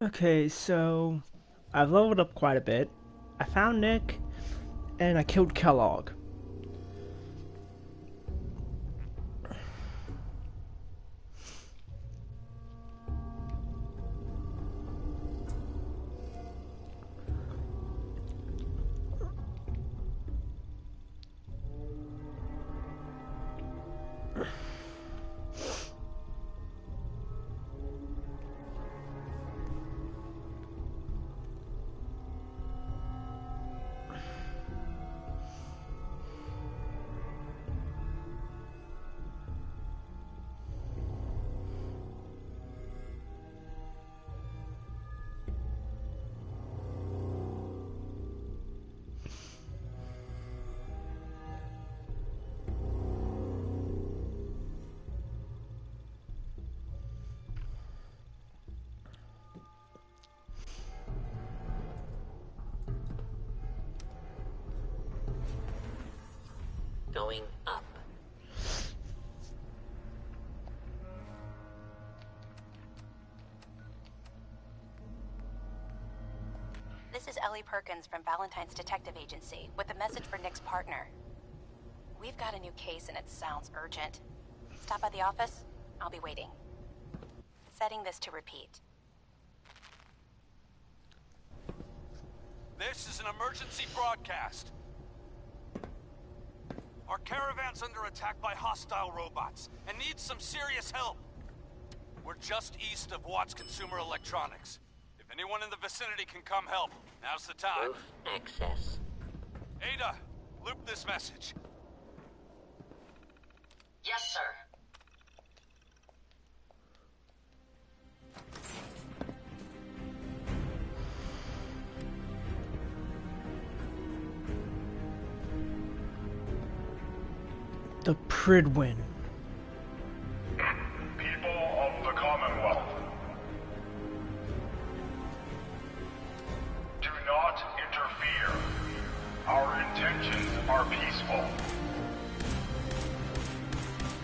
Okay, so I've leveled up quite a bit. I found Nick, and I killed Kellogg. Going up. This is Ellie Perkins from Valentine's Detective Agency with a message for Nick's partner. We've got a new case and it sounds urgent. Stop by the office. I'll be waiting. Setting this to repeat. This is an emergency broadcast. Our caravan's under attack by hostile robots and needs some serious help. We're just east of Watts Consumer Electronics. If anyone in the vicinity can come help, now's the time. Roof access. Ada, loop this message. Yes, sir. The Pridwin. People of the Commonwealth, do not interfere. Our intentions are peaceful.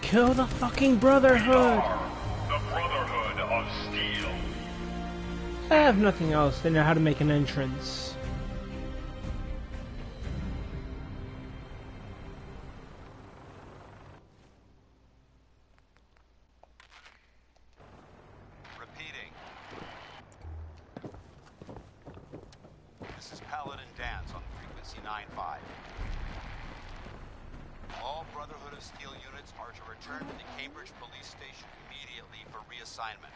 Kill the fucking We Brotherhood! are the Brotherhood of Steel. I have nothing else. They know how to make an entrance. Repeating. This is Paladin Dance on frequency 9-5. All Brotherhood of Steel units are to return to the Cambridge Police Station immediately for reassignment.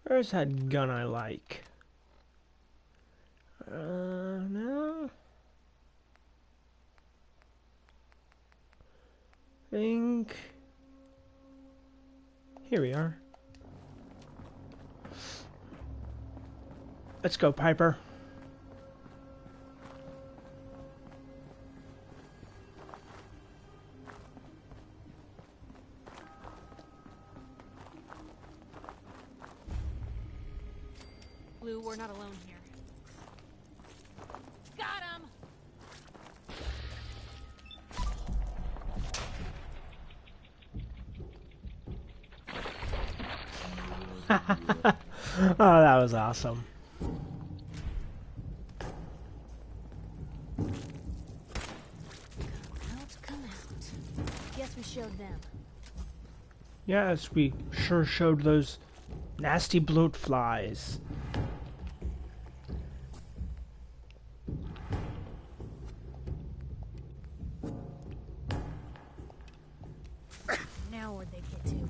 Where's that gun I like? No. Think. Here we are. Let's go, Piper. Blue, we're not alone here. Got him! Oh, that was awesome. Come out. Guess we showed them. Yes, we sure showed those nasty bloat flies. Now where'd they get to?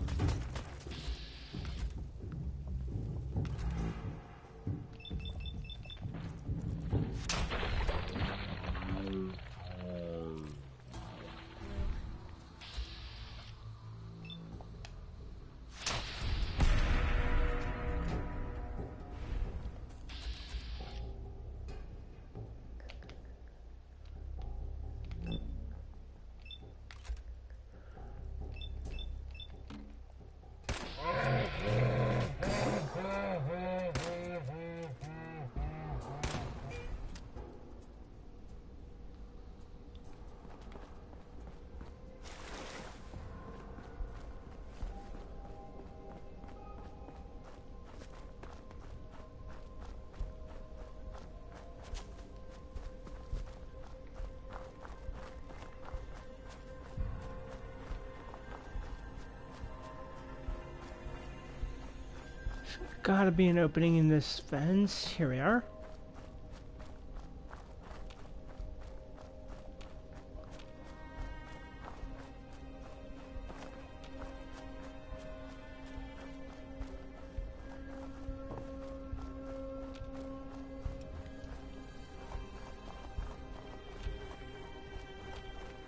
Gotta be an opening in this fence. Here we are.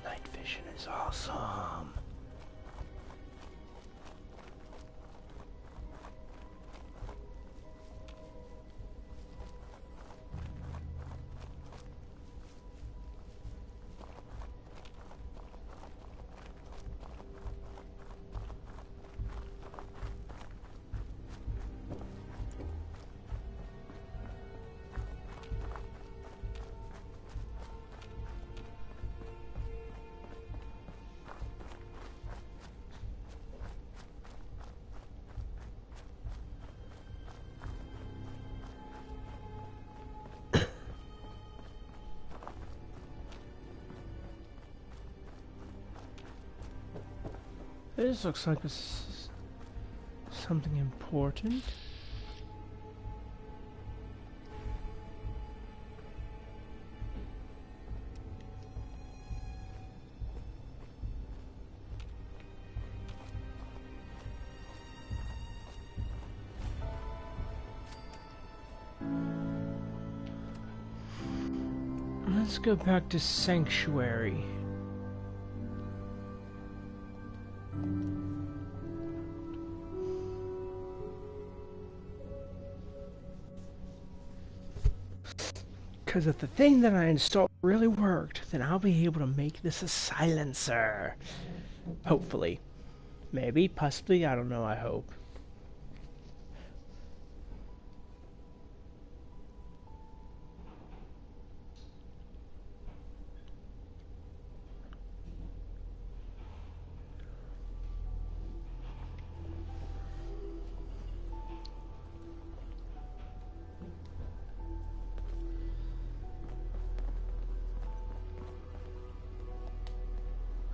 Night vision is awesome. This looks like something important. Let's go back to Sanctuary. Because if the thing that I installed really worked, then I'll be able to make this a silencer. Hopefully. Maybe, possibly, I don't know, I hope.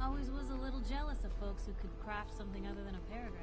Always was a little jealous of folks who could craft something other than a paragraph.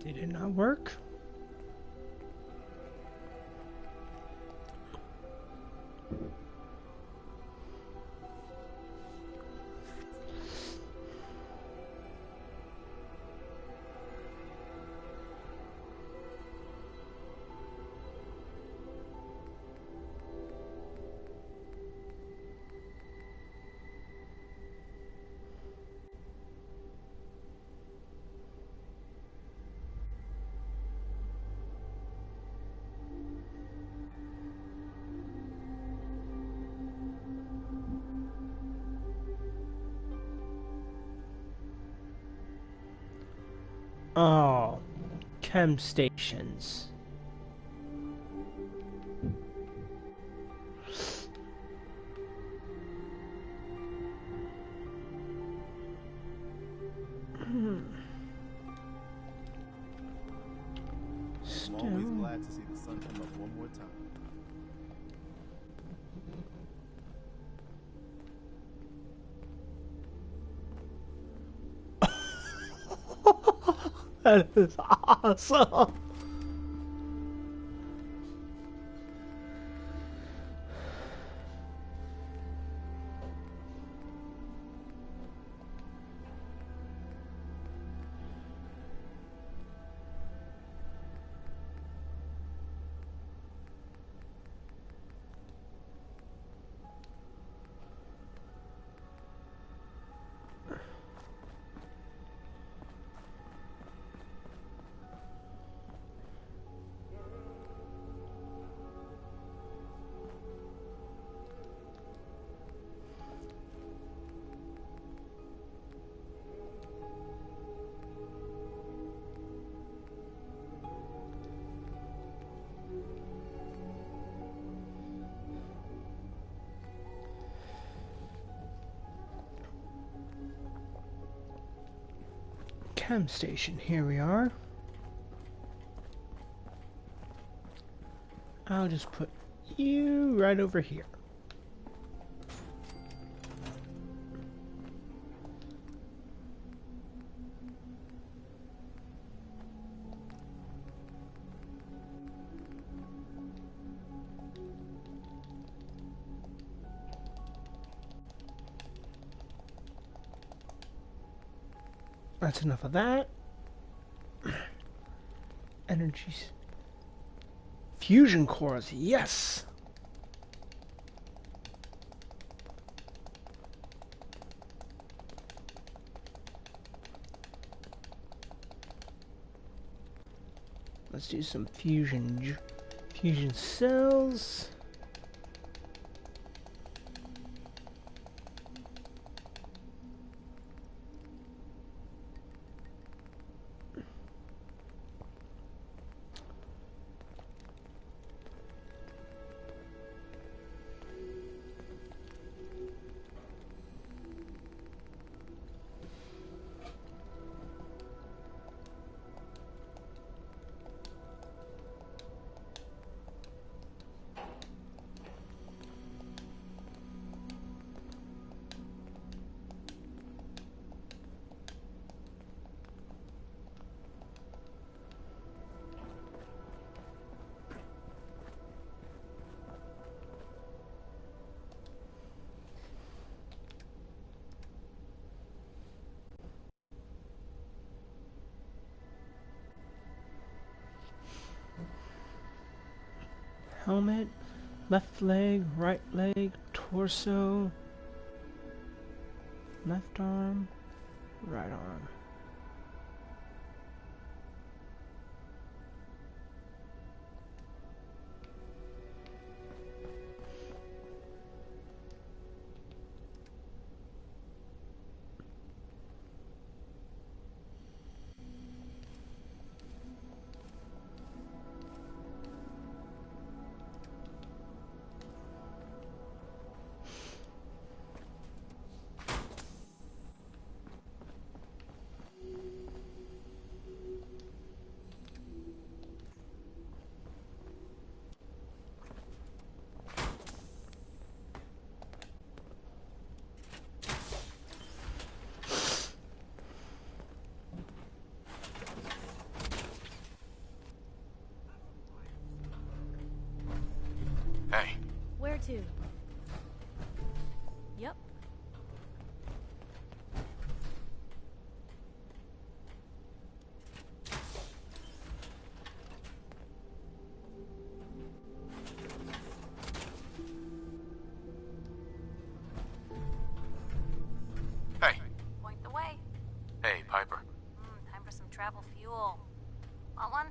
Did it not work? Oh, chem stations. I'm always glad to see the sun come up one more time. That is awesome. chem station. Here we are. I'll just put you right over here. That's enough of that. Energies. Fusion cores, yes! Let's do some fusion cells. Helmet, left leg, right leg, torso, left arm, right arm. Hey. Where to? Yep. Hey. Point the way. Hey, Piper. Time for some travel fuel. Want one?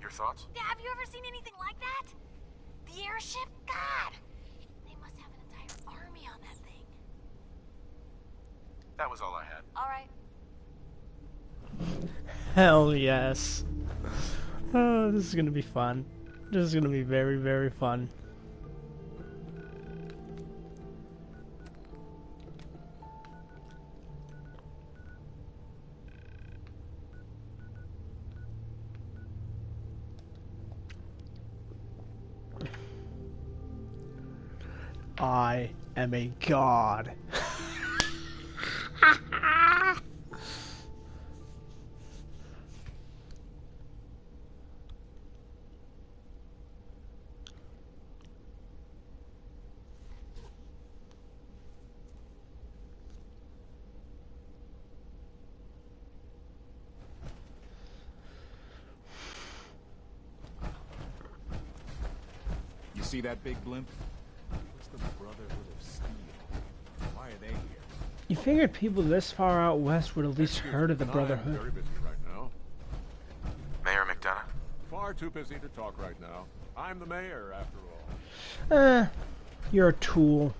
Your thoughts? Have you ever seen anything like that? The airship? God! They must have an entire army on that thing. That was all I had. Alright. Hell yes. Oh, this is gonna be fun. This is gonna be very, very fun. I am a god. You see that big blimp? It's the Brotherhood of Steel. Why are they here? You figured people this far out west would at least heard of the Brotherhood. Very busy right now. Mayor McDonough? Far too busy to talk right now. I'm the mayor, after all. You're a tool.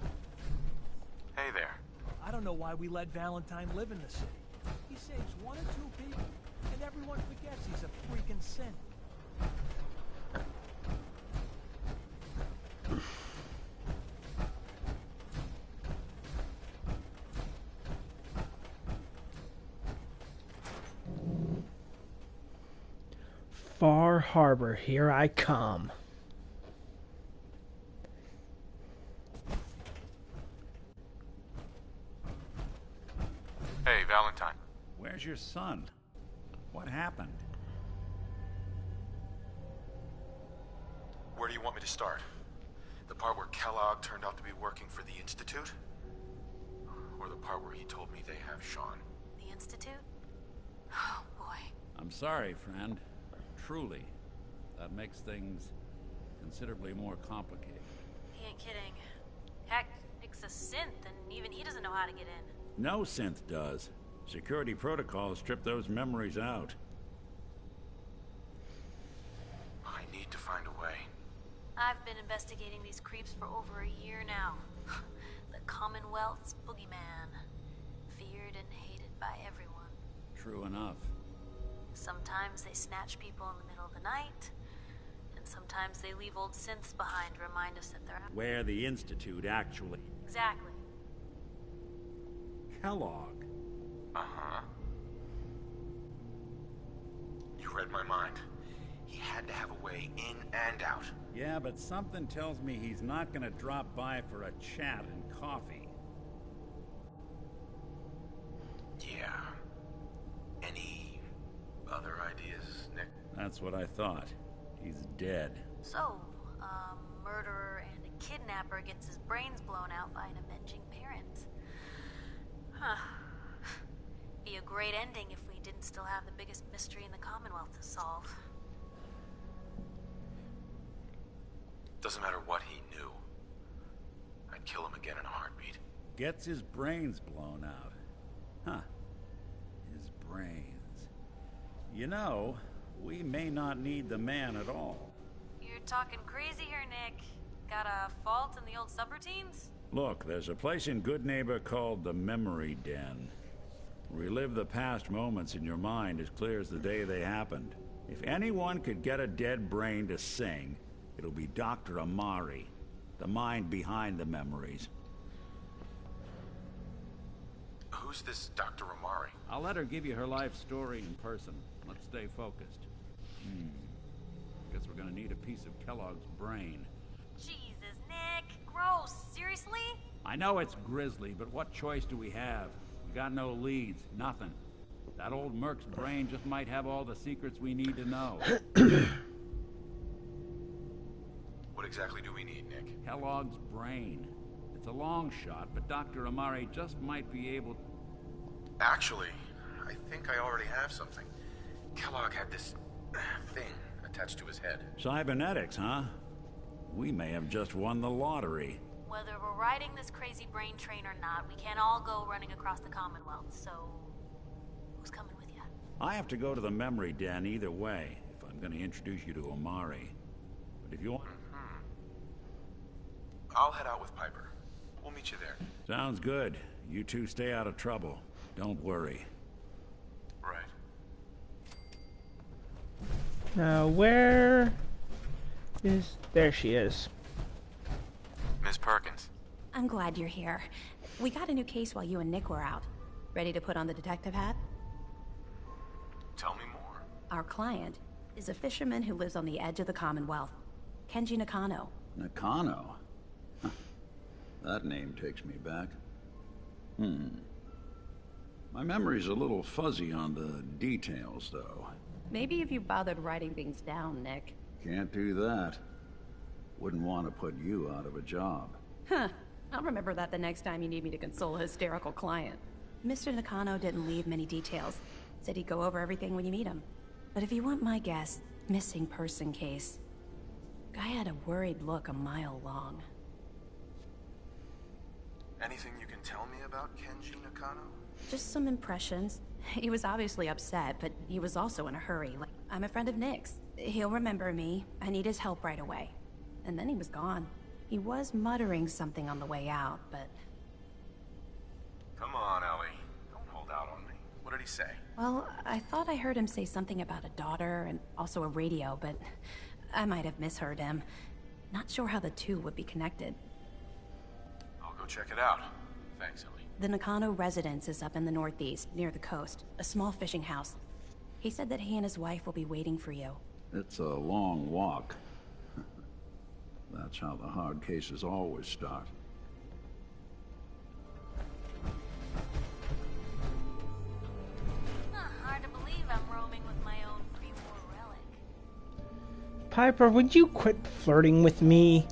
Hey there. I don't know why we let Valentine live in the city. He saves 1 or 2 people, and everyone forgets he's a freaking sin. Far Harbor, here I come. Hey, Valentine. Where's your son? What happened? Where do you want me to start? The part where Kellogg turned out to be working for the Institute? Or the part where he told me they have Sean? The Institute? Oh, boy. I'm sorry, friend. Truly. That makes things considerably more complicated. He ain't kidding. Heck, Nick's a synth, and even he doesn't know how to get in. No synth does. Security protocols strip those memories out. I need to find a way. I've been investigating these creeps for over a year now. The Commonwealth's boogeyman. Feared and hated by everyone. True enough. Sometimes they snatch people in the middle of the night, and sometimes they leave old synths behind to remind us that they're out. Where the Institute actually... Exactly. Kellogg. Uh-huh. You read my mind. He had to have a way in and out. Yeah, but something tells me he's not gonna drop by for a chat and coffee. Yeah. Any other ideas, Nick? That's what I thought. He's dead. So, a murderer and a kidnapper gets his brains blown out by an avenging parent. Huh. Be a great ending if we didn't still have the biggest mystery in the Commonwealth to solve. Doesn't matter what he knew. I'd kill him again in a heartbeat. Gets his brains blown out. Huh. His brains. You know, we may not need the man at all. You're talking crazy here, Nick. Got a fault in the old subroutines? Look, there's a place in Good Neighbor called the Memory Den. Relive the past moments in your mind as clear as the day they happened. If anyone could get a dead brain to sing, it'll be Dr. Amari, the mind behind the memories. Who's this Dr. Amari? I'll let her give you her life story in person. Let's stay focused. Guess we're gonna need a piece of Kellogg's brain. Jesus, Nick. Gross. Seriously? I know it's grisly, but what choice do we have? We got no leads, nothing. That old Merc's brain just might have all the secrets we need to know. What exactly do we need, Nick? Kellogg's brain. It's a long shot, but Dr. Amari just might be able... Actually, I think I already have something. Kellogg had this thing attached to his head. Cybernetics, huh? We may have just won the lottery. Whether we're riding this crazy brain train or not, we can't all go running across the Commonwealth, so... Who's coming with you? I have to go to the Memory Den either way, if I'm going to introduce you to Amari. But if you want... I'll head out with Piper. We'll meet you there. Sounds good. You two stay out of trouble. Don't worry. Right. Now, where is... There she is. Miss Perkins. I'm glad you're here. We got a new case while you and Nick were out. Ready to put on the detective hat? Tell me more. Our client is a fisherman who lives on the edge of the Commonwealth. Kenji Nakano. Nakano? Huh. That name takes me back. My memory's a little fuzzy on the details, though. Maybe if you bothered writing things down, Nick. Can't do that. Wouldn't want to put you out of a job. Huh. I'll remember that the next time you need me to console a hysterical client. Mr. Nakano didn't leave many details. Said he'd go over everything when you meet him. But if you want my guess, missing person case. Guy had a worried look a mile long. Anything you can tell me about Kenji Nakano? Just some impressions. He was obviously upset, but he was also in a hurry. Like, I'm a friend of Nick's. He'll remember me. I need his help right away. And then he was gone. He was muttering something on the way out, but... Come on, Ellie. Don't hold out on me. What did he say? Well, I thought I heard him say something about a daughter and also a radio, but I might have misheard him. Not sure how the two would be connected. I'll go check it out. Thanks, Ellie. The Nakano residence is up in the northeast, near the coast. A small fishing house. He said that he and his wife will be waiting for you. It's a long walk. That's how the hard cases always start. Hard to believe I'm roaming with my own pre-war relic. Piper, would you quit flirting with me?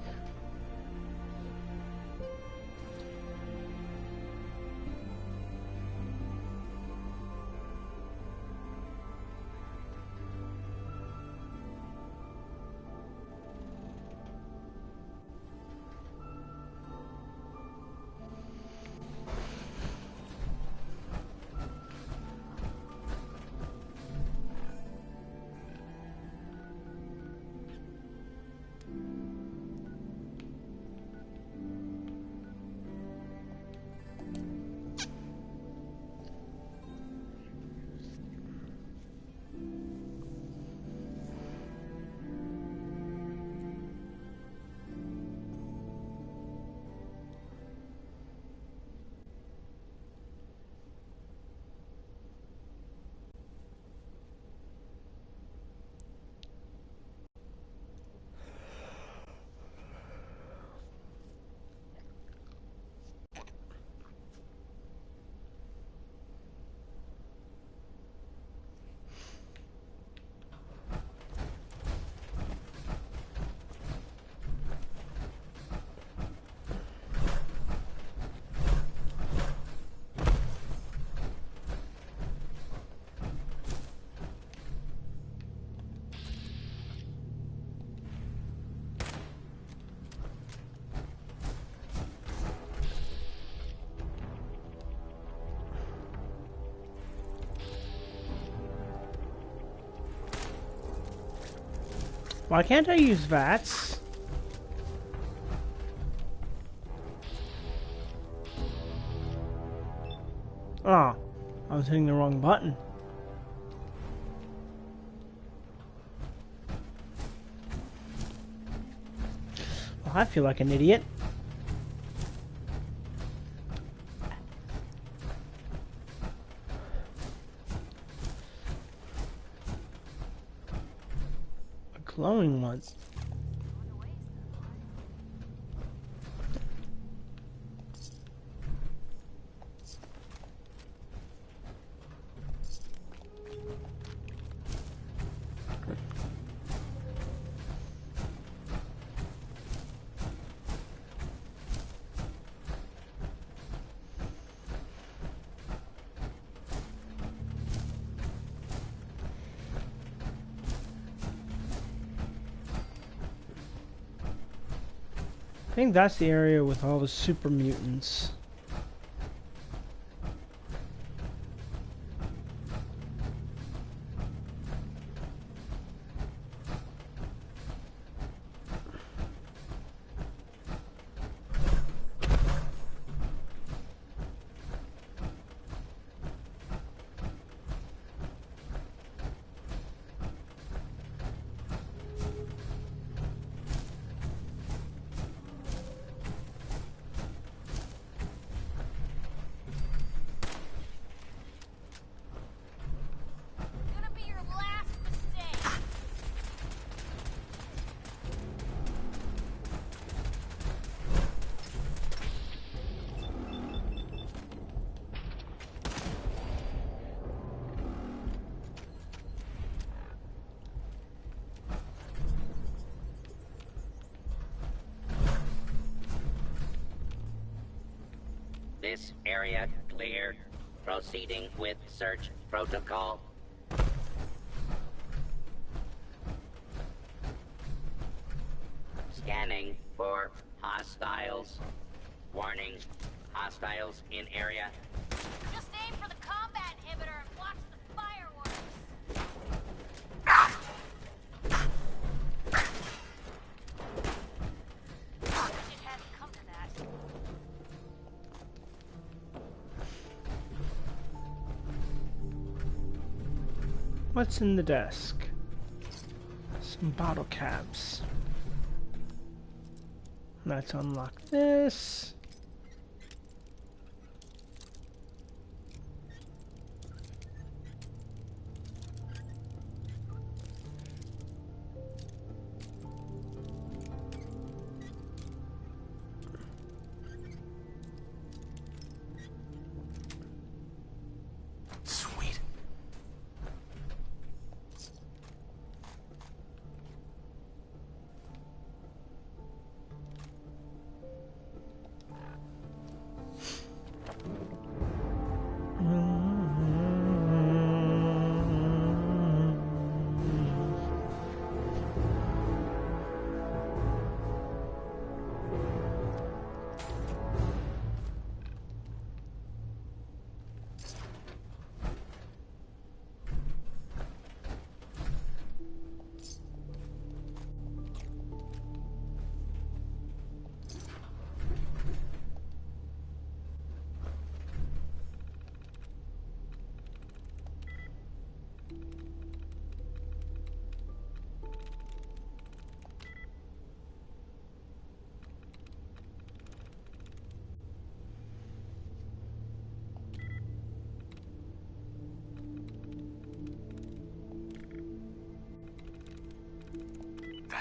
Why can't I use VATS? Oh, I was hitting the wrong button. Well, I feel like an idiot. Glowing ones. I think that's the area with all the super mutants. Gonna be your last mistake. This area clear. Proceeding with search protocol. Scanning for hostiles. Warning, hostiles in area. Just aim for the combat inhibitor and watch the fireworks. Wish it hadn't come to that. What's in the desk? Some bottle caps. Let's unlock this.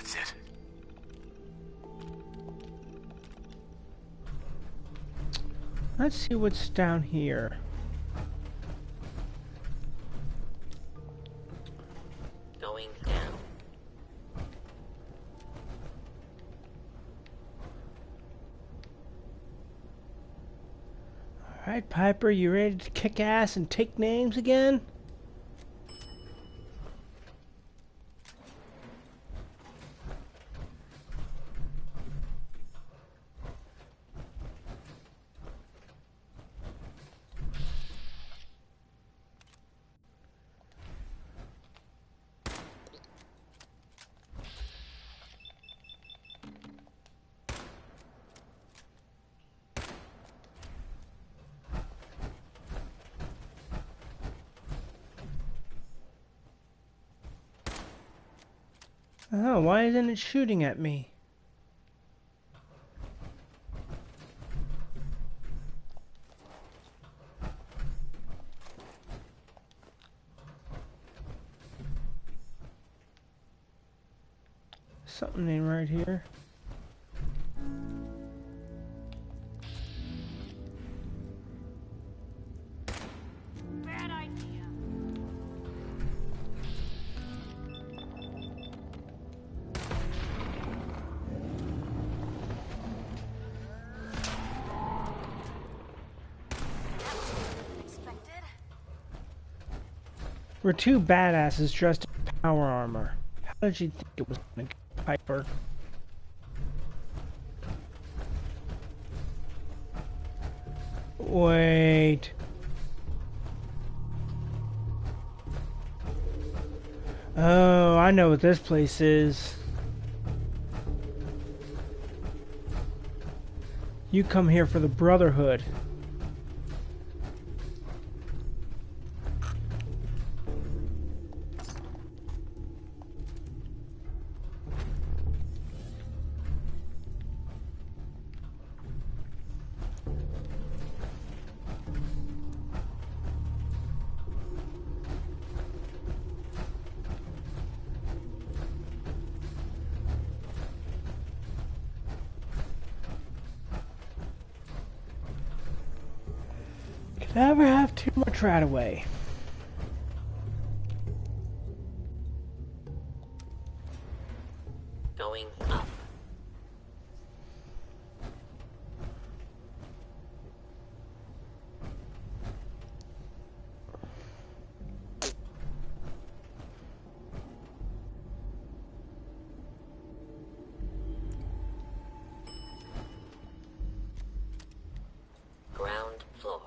That's it. Let's see what's down here. Going down. Alright, Piper, you ready to kick ass and take names again? Oh, why isn't it shooting at me? Something ain't right here. Bad idea. Expected. We're two badasses dressed in power armor. How did you think it was gonna go, Piper? Wait. Oh, I know what this place is. You come here for the Brotherhood. Never have too much right away. Going up. Ground floor.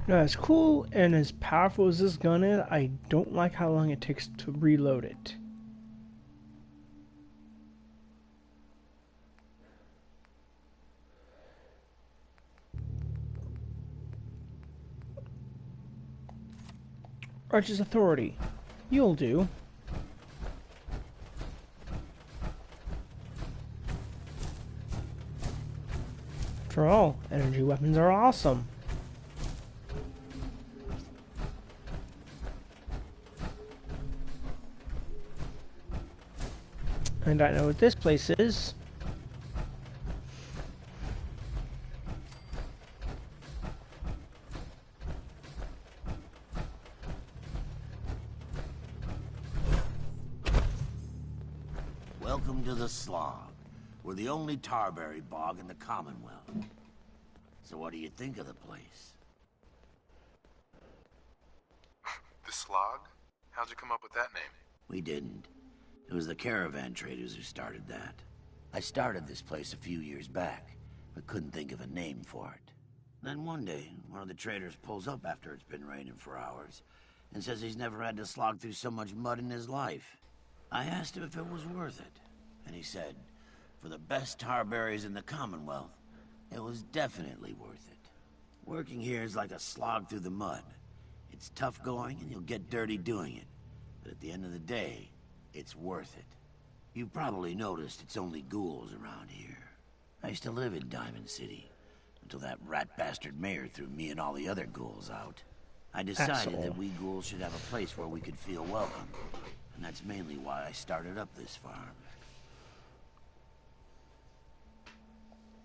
Now, as cool and as powerful as this gun is, I don't like how long it takes to reload it. Arch's authority. You'll do. After all, energy weapons are awesome. And I know what this place is. Welcome to the Slog. We're the only tarberry bog in the Commonwealth. So what do you think of the place? The Slog? How'd you come up with that name? We didn't. It was the caravan traders who started that. I started this place a few years back, but couldn't think of a name for it. Then one day, one of the traders pulls up after it's been raining for hours and says he's never had to slog through so much mud in his life. I asked him if it was worth it, and he said, for the best tarberries in the Commonwealth, it was definitely worth it. Working here is like a slog through the mud. It's tough going and you'll get dirty doing it, but at the end of the day, it's worth it. You've probably noticed it's only ghouls around here. I used to live in Diamond City, until that rat bastard mayor threw me and all the other ghouls out. I decided that we ghouls should have a place where we could feel welcome, and that's mainly why I started up this farm.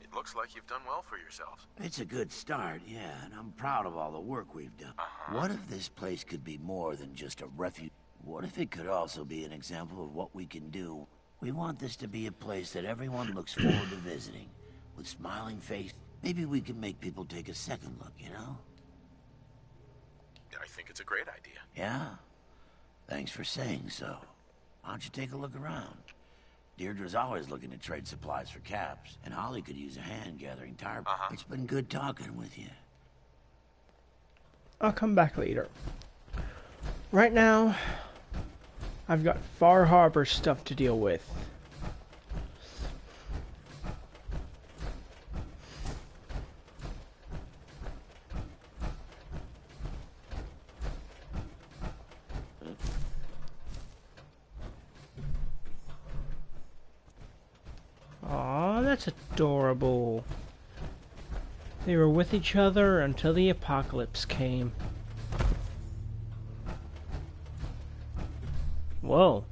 It looks like you've done well for yourselves. It's a good start, yeah, and I'm proud of all the work we've done. What if this place could be more than just a refuge? What if it could also be an example of what we can do? We want this to be a place that everyone looks forward to visiting, with smiling faces. Maybe we can make people take a second look, you know? I think it's a great idea. Yeah? Thanks for saying so. Why don't you take a look around? Deirdre's always looking to trade supplies for caps, and Holly could use a hand gathering tire. It's been good talking with you. I'll come back later. Right now, I've got Far Harbor stuff to deal with. Aw, that's adorable. They were with each other until the apocalypse came. Whoa.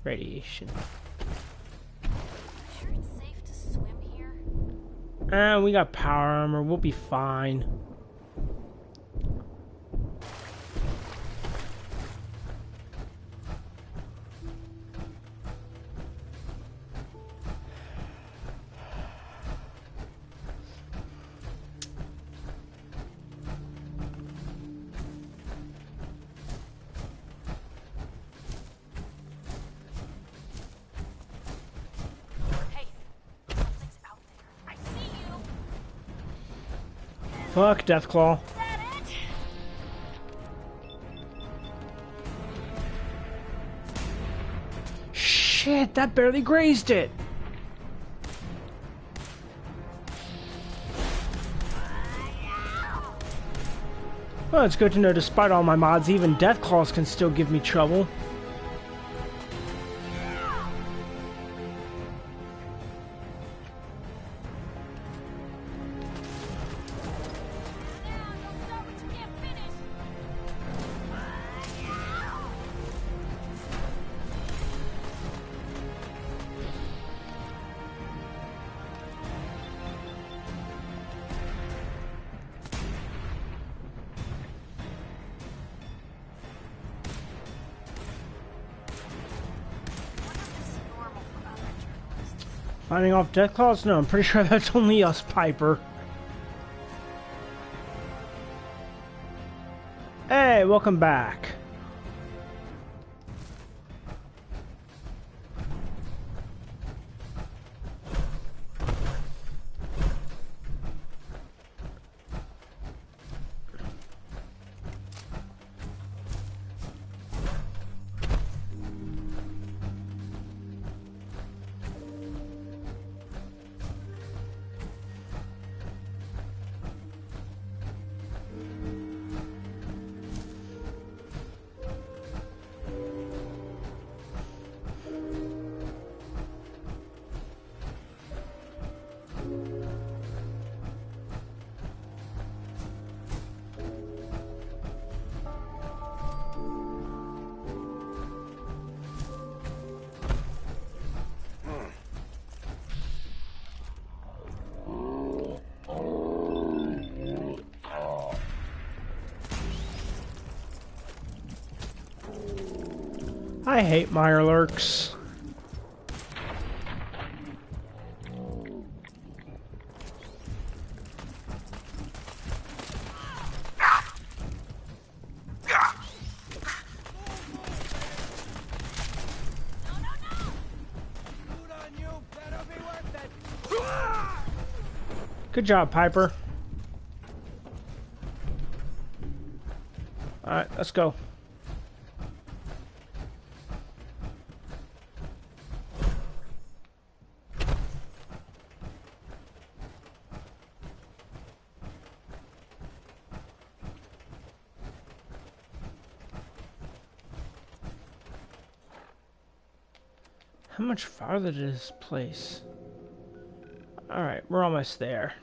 Radiation. Sure it's safe to swim here? We got power armor. We'll be fine. Fuck, Deathclaw. Shit, that barely grazed it. Well, it's good to know despite all my mods, even Deathclaws can still give me trouble. Finding off Deathclaws? No, I'm pretty sure that's only us, Piper. Hey, welcome back. I hate Mirelurks. Good job, Piper. Alright, let's go. How much farther to this place? Alright, we're almost there.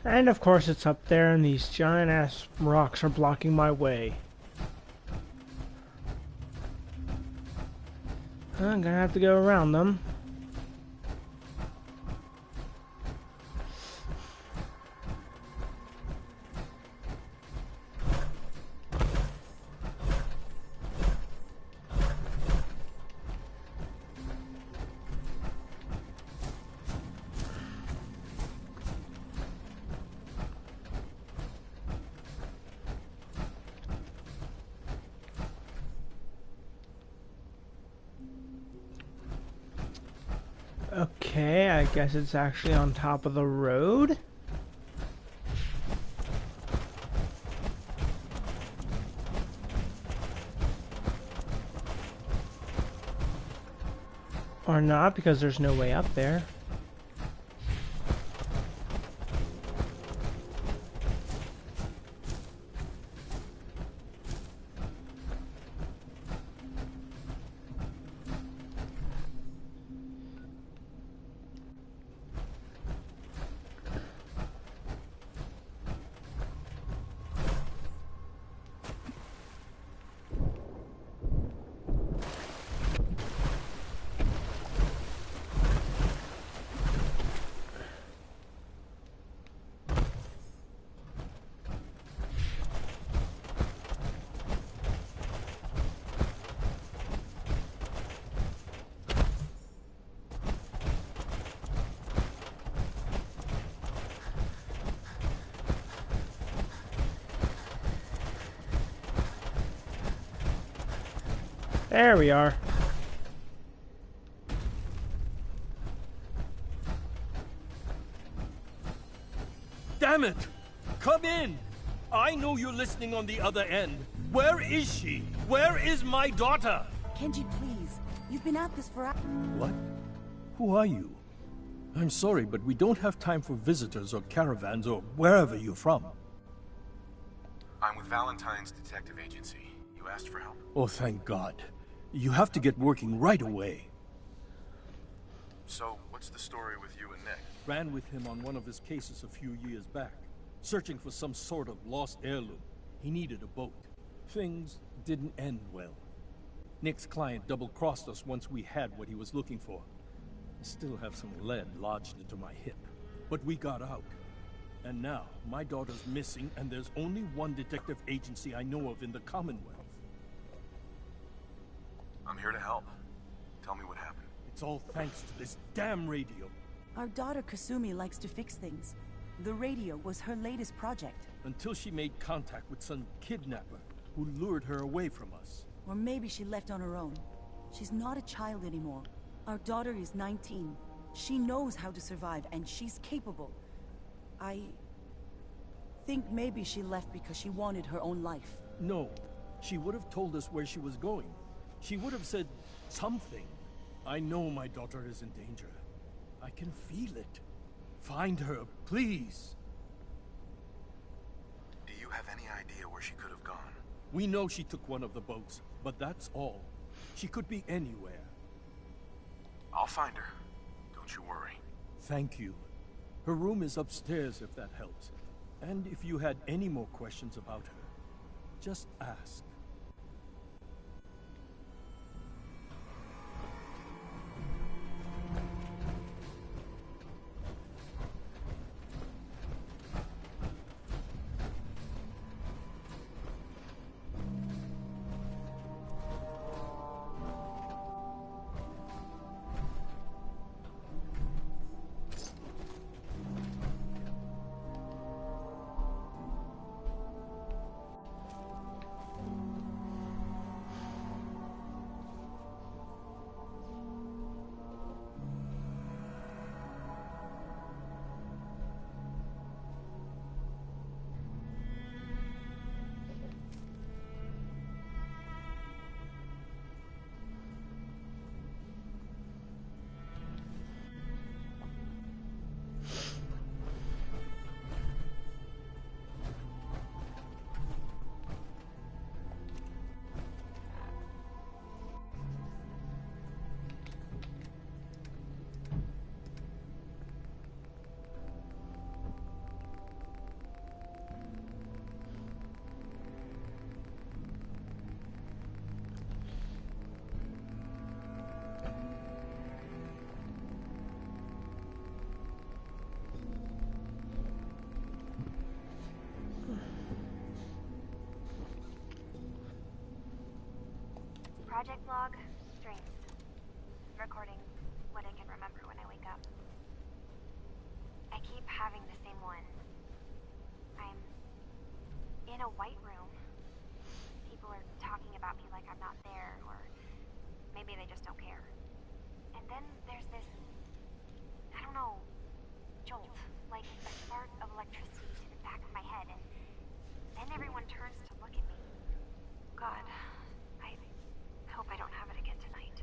And of course it's up there and these giant ass rocks are blocking my way. I'm gonna have to go around them. Okay, I guess it's actually on top of the road. Or not, because there's no way up there. There we are. Damn it! Come in! I know you're listening on the other end. Where is she? Where is my daughter? Kenji, please. You've been at this for... What? Who are you? I'm sorry, but we don't have time for visitors or caravans or wherever you're from. I'm with Valentine's Detective Agency. You asked for help. Oh, thank God. You have to get working right away. So, what's the story with you and Nick? Ran with him on one of his cases a few years back, searching for some sort of lost heirloom. He needed a boat. Things didn't end well. Nick's client double-crossed us once we had what he was looking for. I still have some lead lodged into my hip. But we got out. And now, my daughter's missing, and there's only one detective agency I know of in the Commonwealth. I'm here to help. Tell me what happened. It's all thanks to this damn radio. Our daughter Kasumi likes to fix things. The radio was her latest project. Until she made contact with some kidnapper who lured her away from us. Or maybe she left on her own. She's not a child anymore. Our daughter is 19. She knows how to survive, and she's capable. I think maybe she left because she wanted her own life. No. She would have told us where she was going. She would have said something. I know my daughter is in danger. I can feel it. Find her, please. Do you have any idea where she could have gone? We know she took one of the boats, but that's all. She could be anywhere. I'll find her. Don't you worry. Thank you. Her room is upstairs if that helps. And if you had any more questions about her, just ask. Project log, streams. Recording what I can remember when I wake up. I keep having the same one. I'm in a white room. People are talking about me like I'm not there, or maybe they just don't care. And then there's this, I don't know, jolt, like a spark of electricity to the back of my head, and then everyone turns to look at me. God, I hope I don't have it again tonight.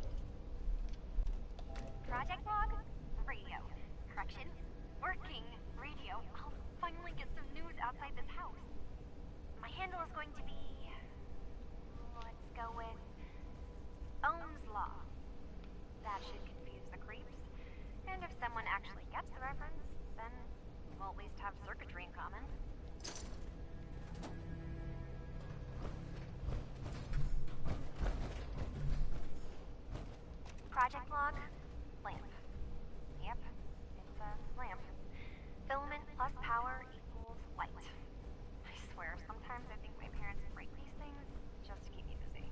Project log? Radio. Correction. Working radio. I'll finally get some news outside this house. My handle is going to be... let's go with... Ohm's Law. That should confuse the creeps. And if someone actually gets the reference, then we'll at least have circuitry in common. Project log, lamp. Yep, it's a lamp. Filament plus power equals light. I swear, sometimes I think my parents break these things just to keep me busy.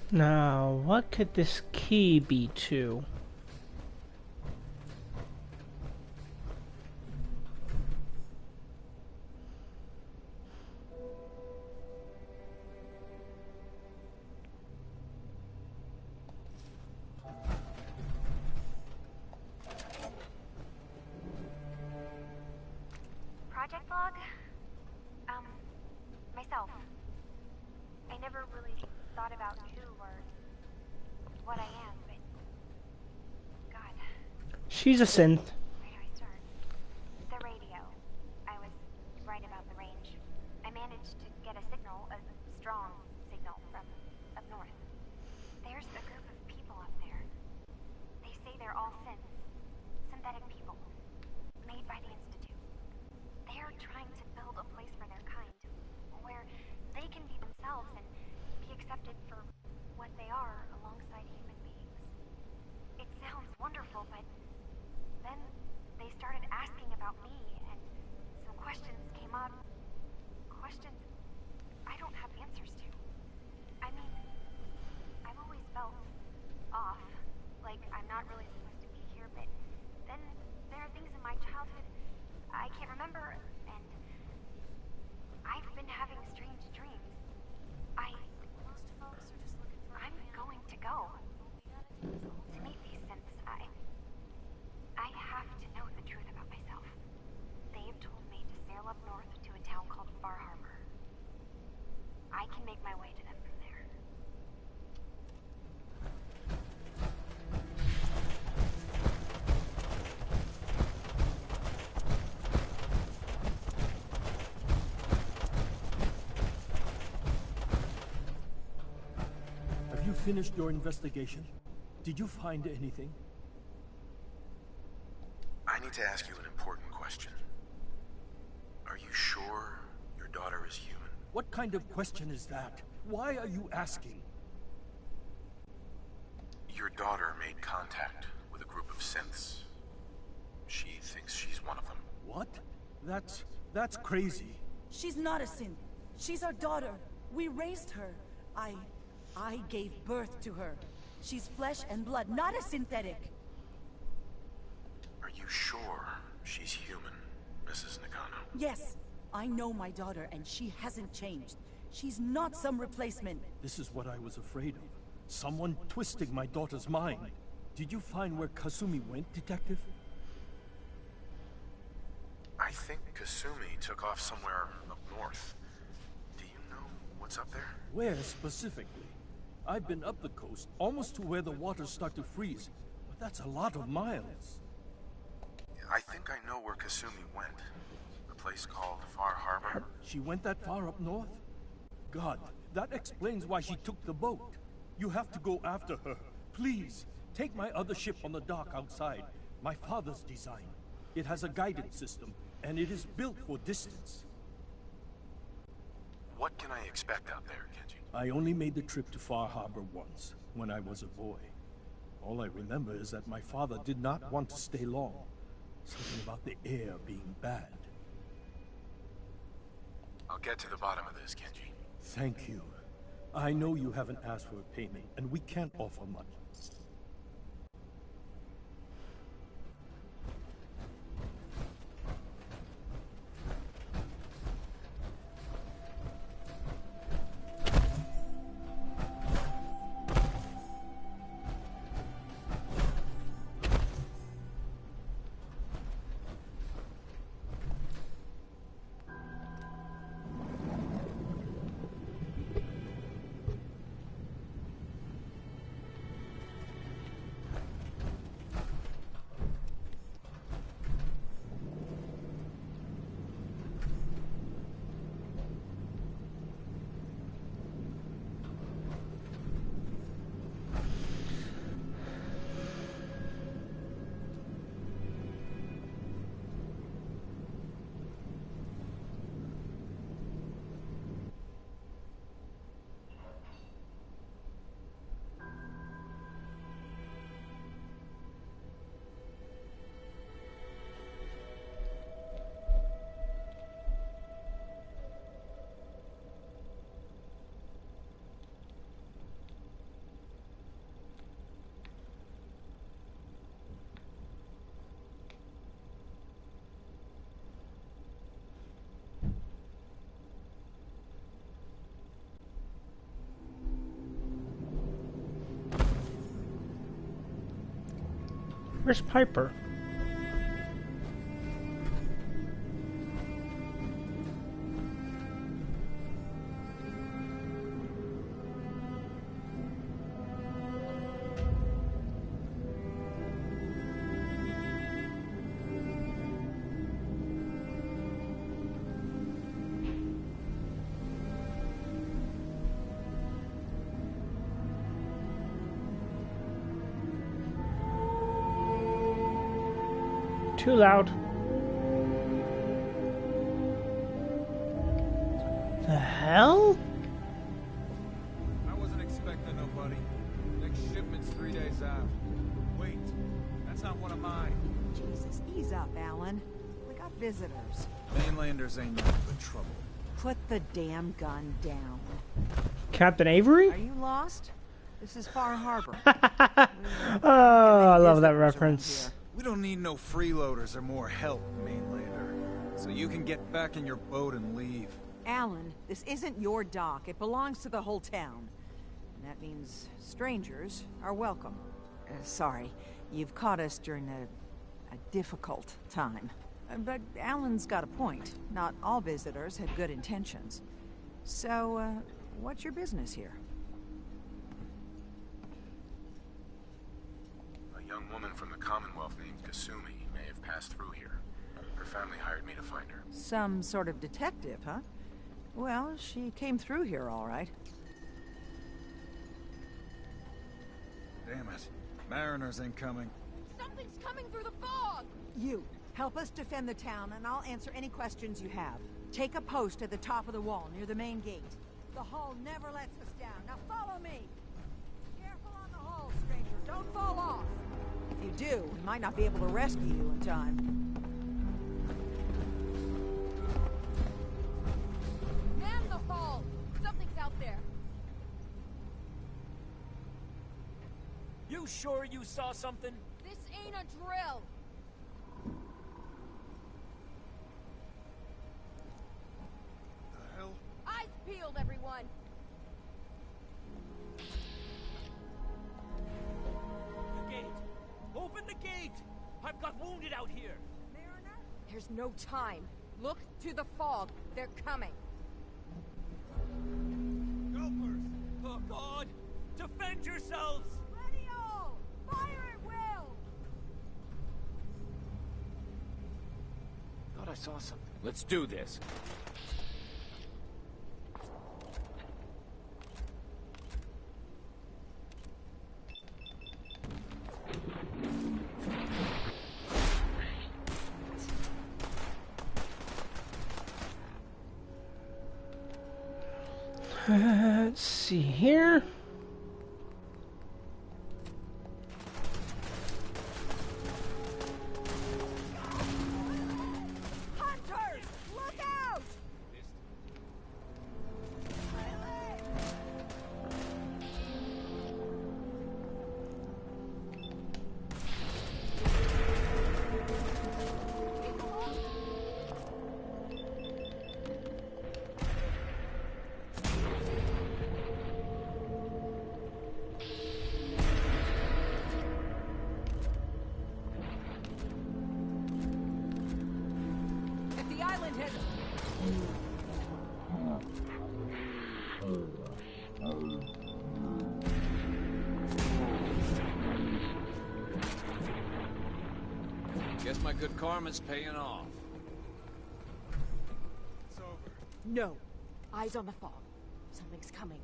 Now, what could this key be to? Project log? Myself. I never really thought about who or what I am, but God. She's a synth. Where do I start? The radio. I was right about the range. I managed to get a signal, a strong signal from up north. There's a group of people up there. They say they're all synths, synthetic people, made by the Institute. They're trying to build a place for their kind, where they can be themselves and be accepted for what they are alongside human beings. It sounds wonderful, but then they started asking about me, and some questions came up. Questions I don't have answers to. I mean, I've always felt off, like I'm not really supposed to be here, but then there are things in my childhood I can't remember, and I've been having strange dreams. I'm going to go. To meet these synths, I have to know the truth about myself. They've told me to sail up north to a town called Far Harbor. I can make my way to them from there. Have you finished your investigation? Did you find anything? I need to ask you an important question. Are you sure your daughter is human? What kind of question is that? Why are you asking? Your daughter made contact with a group of synths. She thinks she's one of them. What? That's crazy. She's not a synth. She's our daughter. We raised her. I gave birth to her. She's flesh and blood, not a synthetic. Are you sure she's human, Mrs. Nakano? Yes, I know my daughter, and she hasn't changed. She's not some replacement. This is what I was afraid of. Someone twisting my daughter's mind. Did you find where Kasumi went, Detective? I think Kasumi took off somewhere up north. Do you know what's up there? Where specifically? I've been up the coast, almost to where the waters start to freeze. But that's a lot of miles. I think I know where Kasumi went. A place called Far Harbor. She went that far up north? God, that explains why she took the boat. You have to go after her. Please, take my other ship on the dock outside. My father's design. It has a guidance system, and it is built for distance. What can I expect out there, Kenji? I only made the trip to Far Harbor once, when I was a boy. All I remember is that my father did not want to stay long. Something about the air being bad. I'll get to the bottom of this, Kenji. Thank you. I know you haven't asked for a payment, and we can't offer much. Where's Piper? Too loud. The hell? I wasn't expecting nobody. Next shipment's 3 days out. Wait, that's not one of mine. Jesus, ease up, Alan. We got visitors. Mainlanders ain't nothing but trouble. Put the damn gun down. Captain Avery? Are you lost? This is Far Harbor. Oh, I love that reference. We don't need no freeloaders or more help, Mainlander. So you can get back in your boat and leave. Alan, this isn't your dock. It belongs to the whole town. And that means strangers are welcome. Sorry, you've caught us during a difficult time. But Alan's got a point. Not all visitors have good intentions. So, what's your business here? A young woman from the Commonwealth named Kasumi may have passed through here. Her family hired me to find her. Some sort of detective, huh? Well, she came through here all right. Damn it. Mariners incoming. Something's coming through the fog! You, help us defend the town, and I'll answer any questions you have. Take a post at the top of the wall, near the main gate. The hull never lets us down. Now follow me! Careful on the hull, stranger. Don't fall off! If you do, we might not be able to rescue you in time. Man the hull! Something's out there! You sure you saw something? This ain't a drill! The hell? Eyes peeled, everyone! The gate! Open the gate! I've got wounded out here! Mariner, There's no time. Look to the fog. They're coming. Gophers! Oh God! Defend yourselves! Ready all! Fire at will! Thought I saw something. Let's do this. Let's see here. Hunters! Look out! If the island has... Guess my good karma's paying off. It's over. No. Eyes on the fog. Something's coming.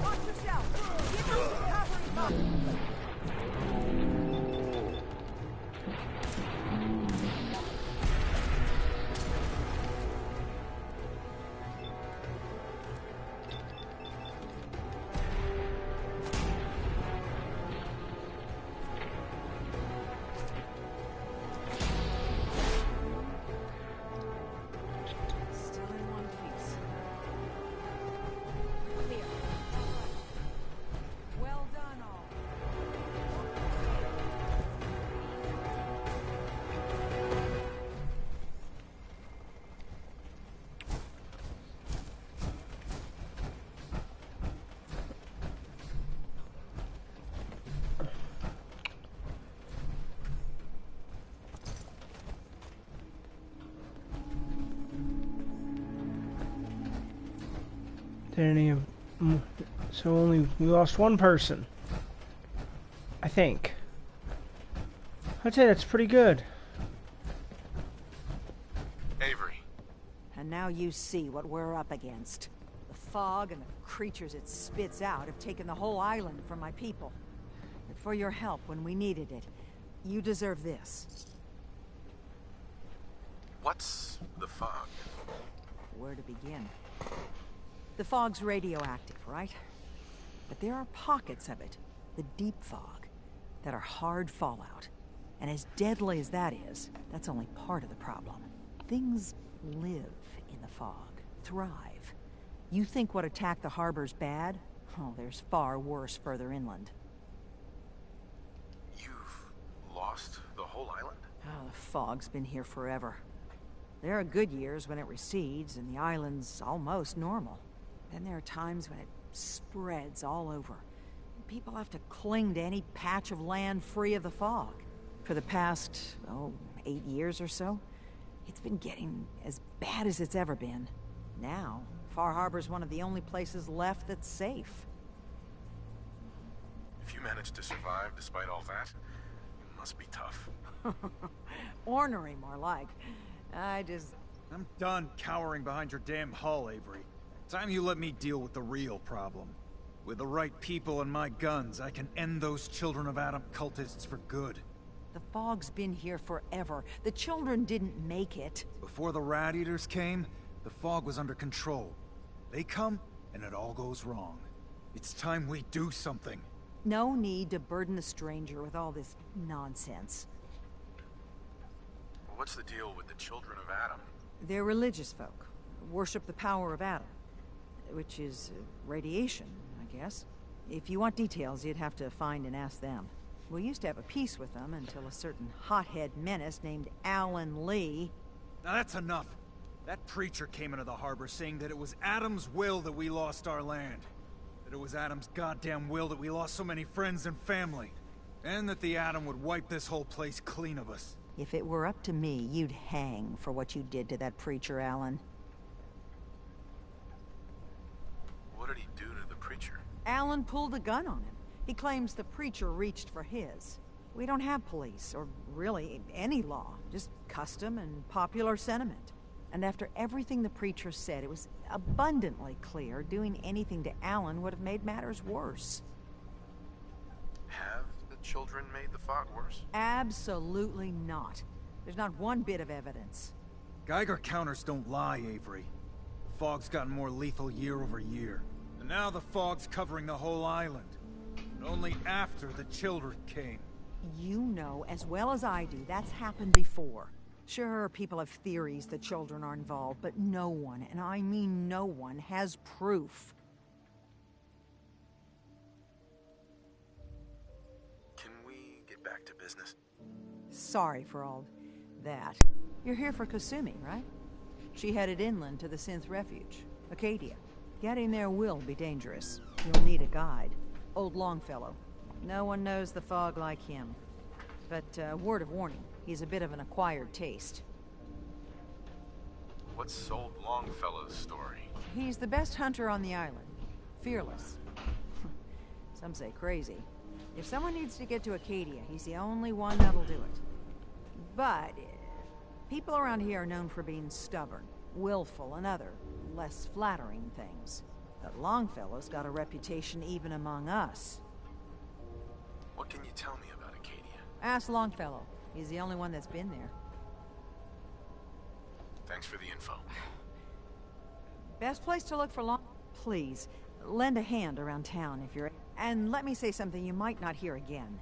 Watch yourself! Give us recovery fire! Still in one piece. Clear. Well done, all. Didn't even... So only... We lost one person. I think. I'd say that's pretty good. Avery. And now you see what we're up against. The fog and the creatures it spits out have taken the whole island from my people. But for your help when we needed it, you deserve this. What's the fog? Where to begin? The fog's radioactive, right? But there are pockets of it, the deep fog, that are hard fallout. And as deadly as that is, that's only part of the problem. Things live in the fog, thrive. You think what attacked the harbor's bad? Oh, there's far worse further inland. You've lost the whole island? Oh, the fog's been here forever. There are good years when it recedes and the island's almost normal. Then there are times when it spreads all over. People have to cling to any patch of land free of the fog. For the past, 8 years or so, it's been getting as bad as it's ever been. Now, Far Harbor's one of the only places left that's safe. If you managed to survive despite all that, it must be tough. Ornery, more like. I'm done cowering behind your damn hull, Avery. Time you let me deal with the real problem. With the right people and my guns, I can end those Children of Adam cultists for good. The fog's been here forever. The children didn't make it. Before the Rat Eaters came, the fog was under control. They come, and it all goes wrong. It's time we do something. No need to burden the stranger with all this nonsense. What's the deal with the children of Adam? They're religious folk. Worship the power of Adam. Which is radiation, I guess. If you want details, you'd have to find and ask them. We used to have a peace with them until a certain hothead menace named Alan Lee... Now that's enough. That preacher came into the harbor saying that it was Adam's will that we lost our land. That it was Adam's goddamn will that we lost so many friends and family. And that the Atom would wipe this whole place clean of us. If it were up to me, you'd hang for what you did to that preacher, Alan. What did he do to the preacher? Alan pulled a gun on him. He claims the preacher reached for his. We don't have police, or really any law, just custom and popular sentiment. And after everything the preacher said, it was abundantly clear doing anything to Alan would have made matters worse. Have the children made the fog worse? Absolutely not. There's not one bit of evidence. Geiger counters don't lie, Avery. The fog's gotten more lethal year over year. And now the fog's covering the whole island. And only after the children came. You know as well as I do that's happened before. Sure, people have theories that children are involved, but no one, and I mean no one, has proof. Can we get back to business? Sorry for all that. You're here for Kasumi, right? She headed inland to the Synth Refuge, Acadia. Getting there will be dangerous. You'll need a guide. Old Longfellow. No one knows the fog like him. But, word of warning, he's a bit of an acquired taste. What's old Longfellow's story? He's the best hunter on the island. Fearless. Some say crazy. If someone needs to get to Acadia, he's the only one that'll do it. But, people around here are known for being stubborn, willful, and other, less flattering things. But Longfellow's got a reputation even among us. What can you tell me about Acadia? Ask Longfellow. He's the only one that's been there. Thanks for the info. Best place to look for Please, lend a hand around town if you're... And let me say something you might not hear again.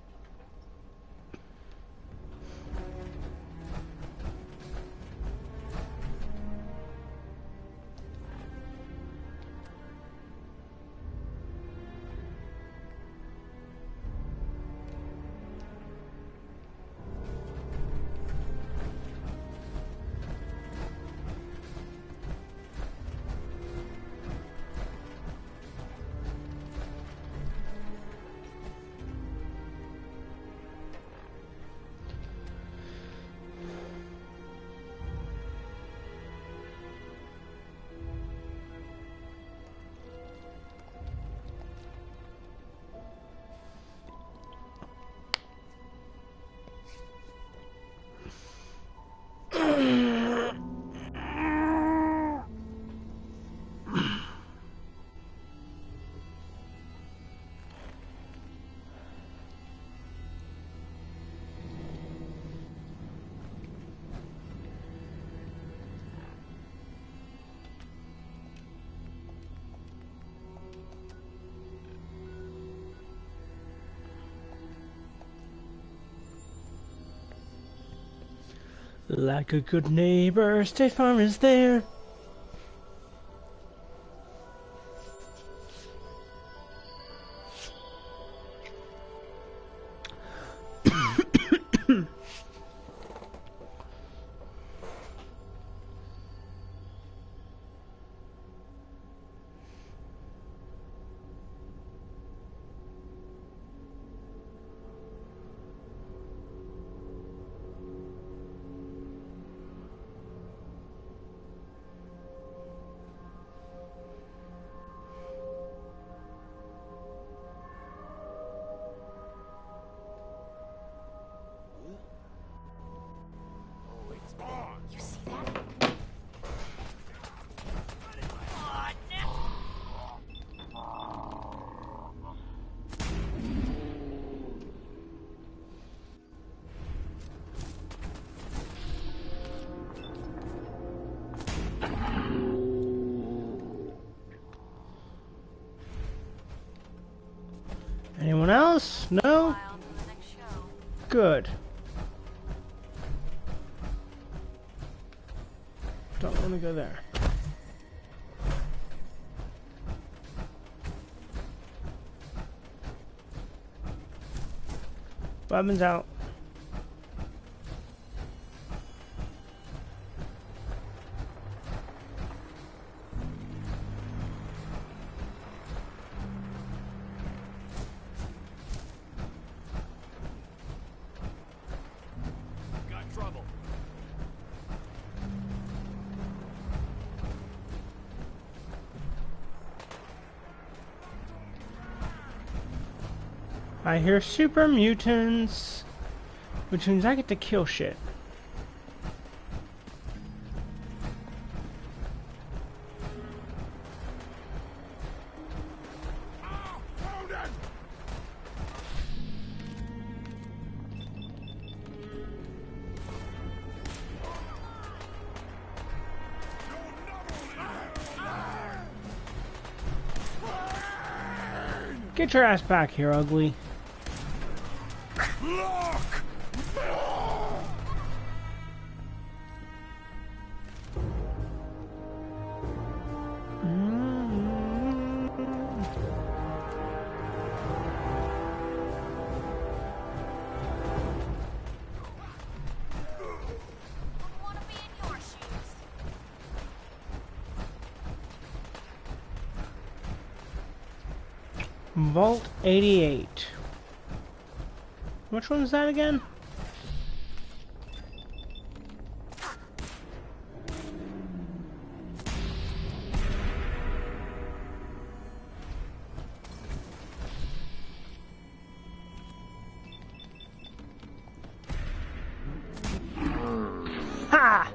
Like a good neighbor, State Farm is there. Anyone else? No? Good. Don't want to go there. Weapons out. Got trouble. I hear super mutants, which means I get to kill shit. Get your ass back here, ugly. Vault 88. Which one is that again? Ha!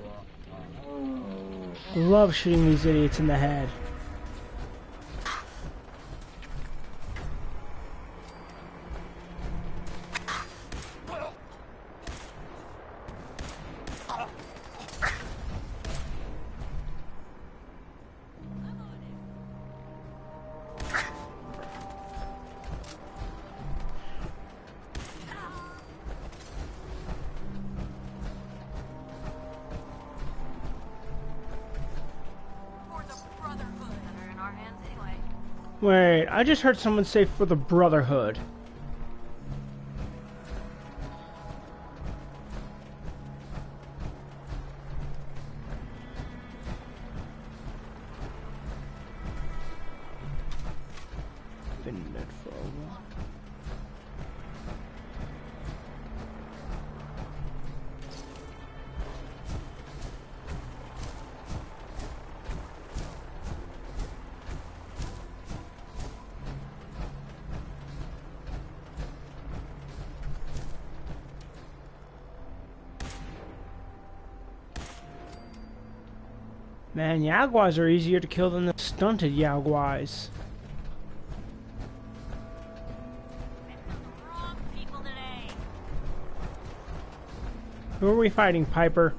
Love shooting these idiots in the head. Wait, I just heard someone say for the Brotherhood. Been dead for a while. Man, Yaguais are easier to kill than the stunted Yaguais. Who are we fighting, Piper?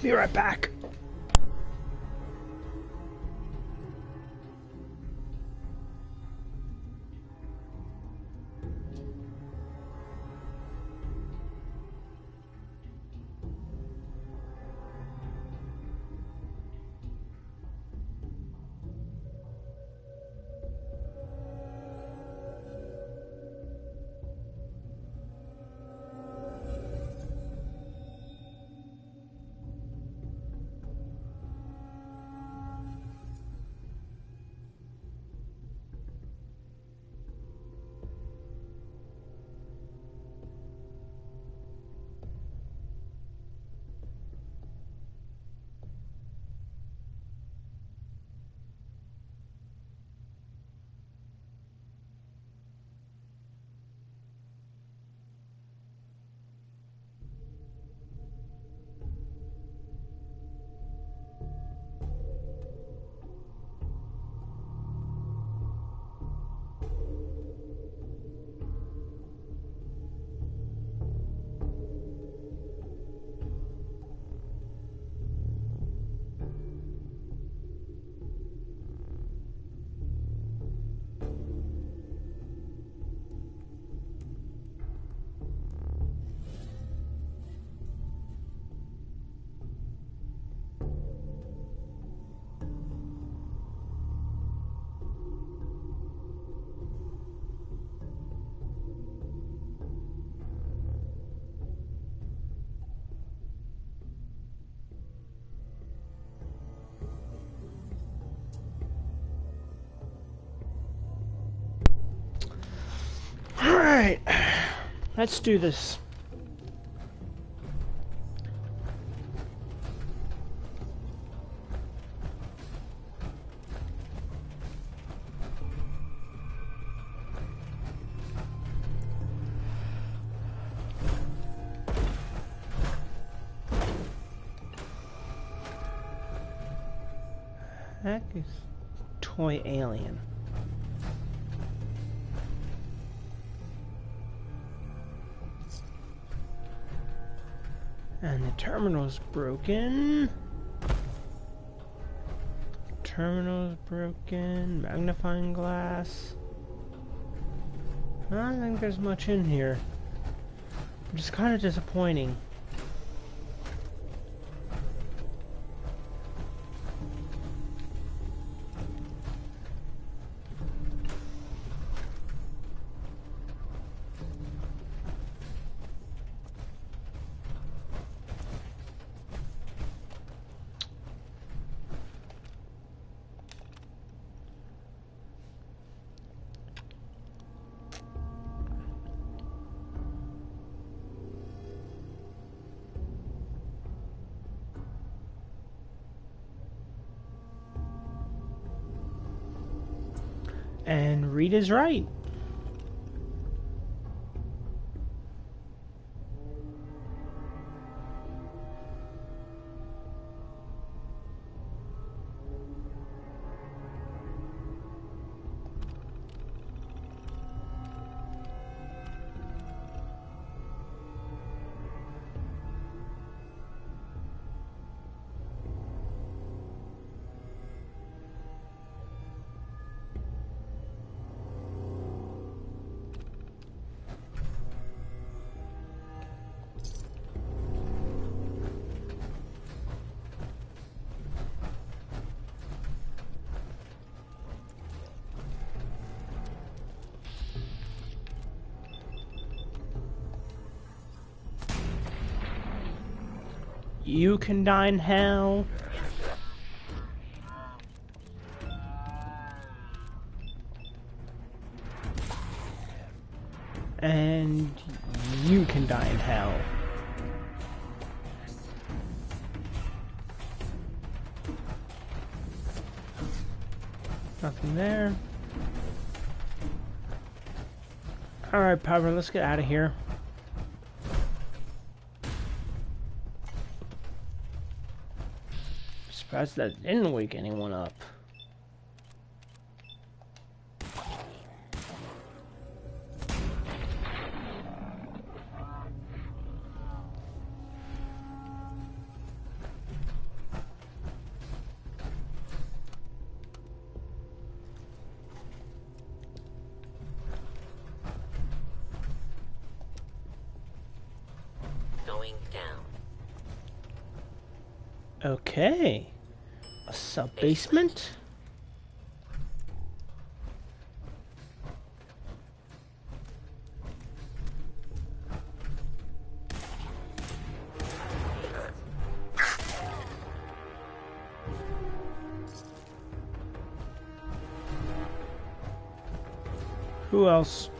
Be right back. Alright, let's do this. Heck is toy alien. And the terminal's broken. Terminal's broken. Magnifying glass. I don't think there's much in here. Which is kind of disappointing. And Reed is right. You can die in hell. And you can die in hell. Nothing there. Alright, Power, let's get out of here. Surprised that didn't wake anyone up. Going down. Okay. A sub-basement? Who else?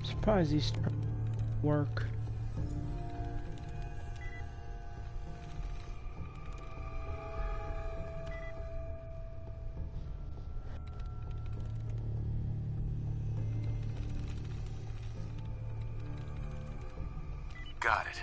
Surprised these work. Got it.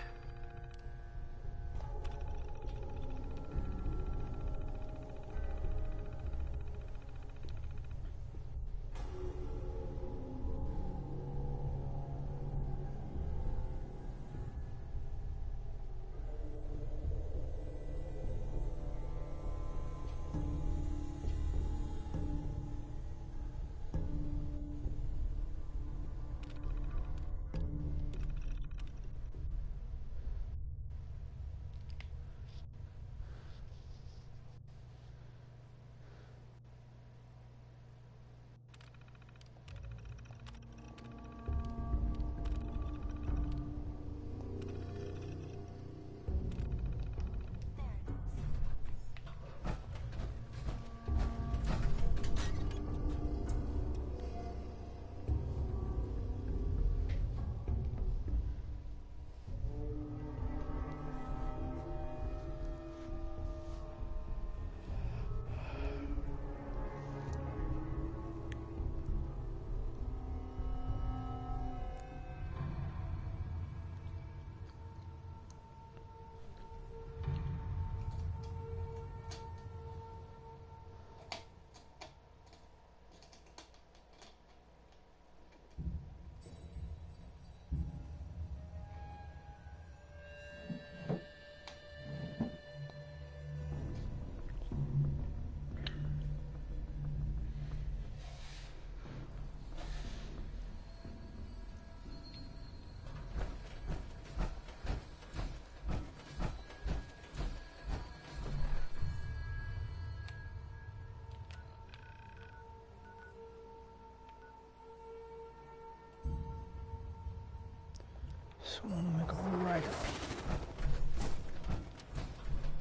So I'm gonna go right up.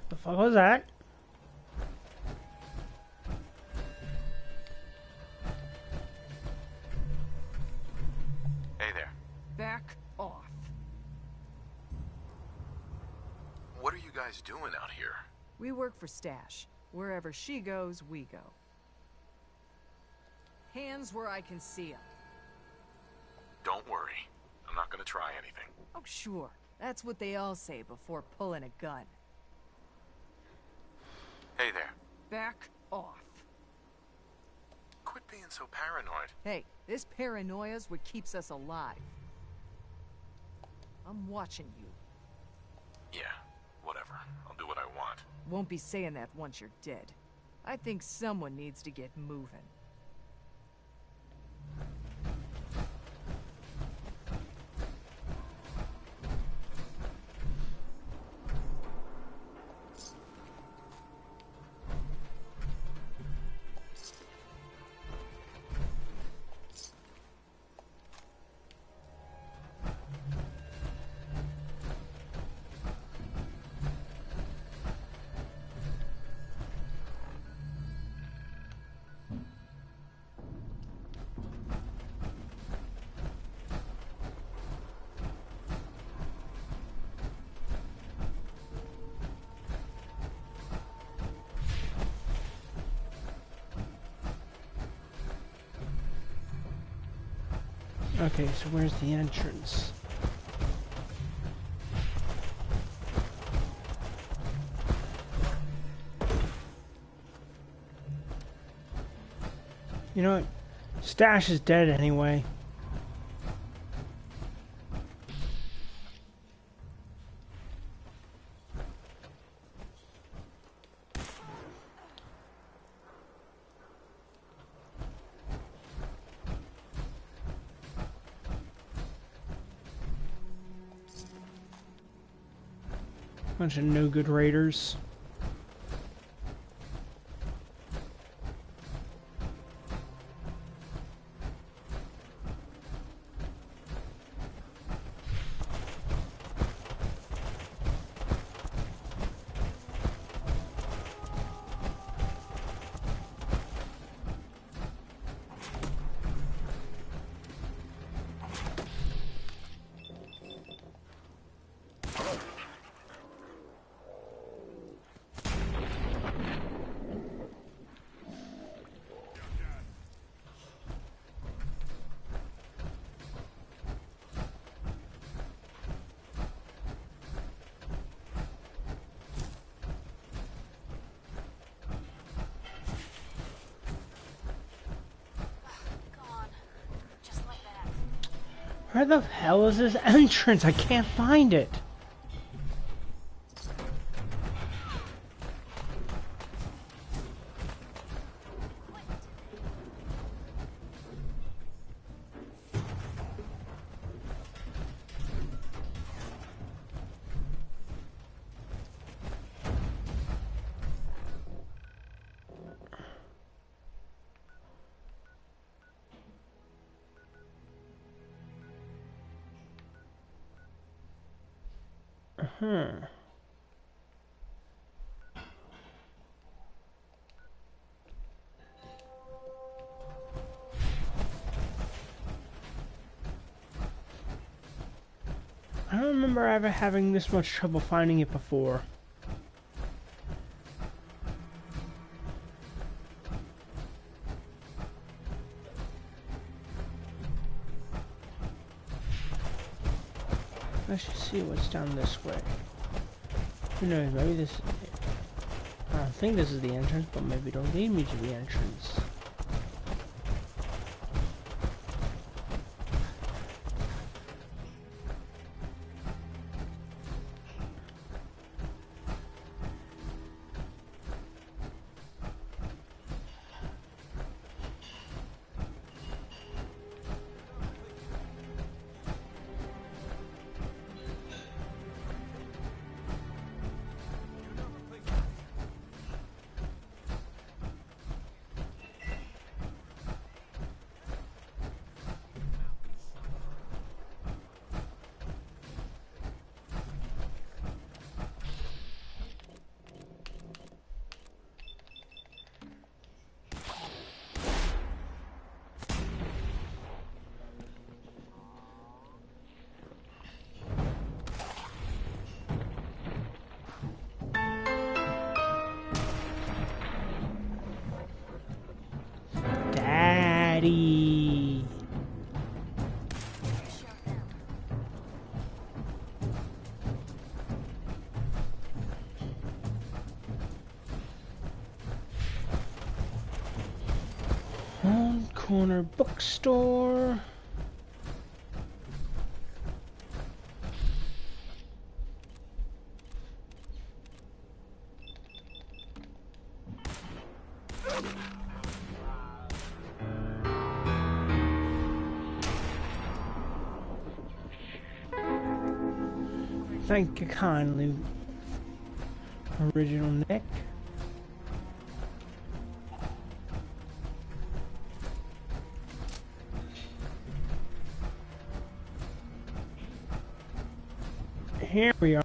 The fuck was that? Hey there. Back off. What are you guys doing out here? We work for Stash. Wherever she goes, we go. Hands where I can see them. Don't worry. I'm not gonna try anything. Oh, sure. That's what they all say before pulling a gun. Hey there. Back off. Quit being so paranoid. Hey, this paranoia's what keeps us alive. I'm watching you. Yeah, whatever. I'll do what I want. Won't be saying that once you're dead. I think someone needs to get moving. Okay, so where's the entrance? You know what? Stash is dead anyway. Bunch of no good raiders. Where the hell is this entrance? I can't find it. I don't remember ever having this much trouble finding it before. Let's just see what's down this way. Who knows, maybe this... I don't think this is the entrance, but maybe it'll lead me to the entrance. Daddy. Home corner bookstore. Thank you kindly, Original Nick. Here we are.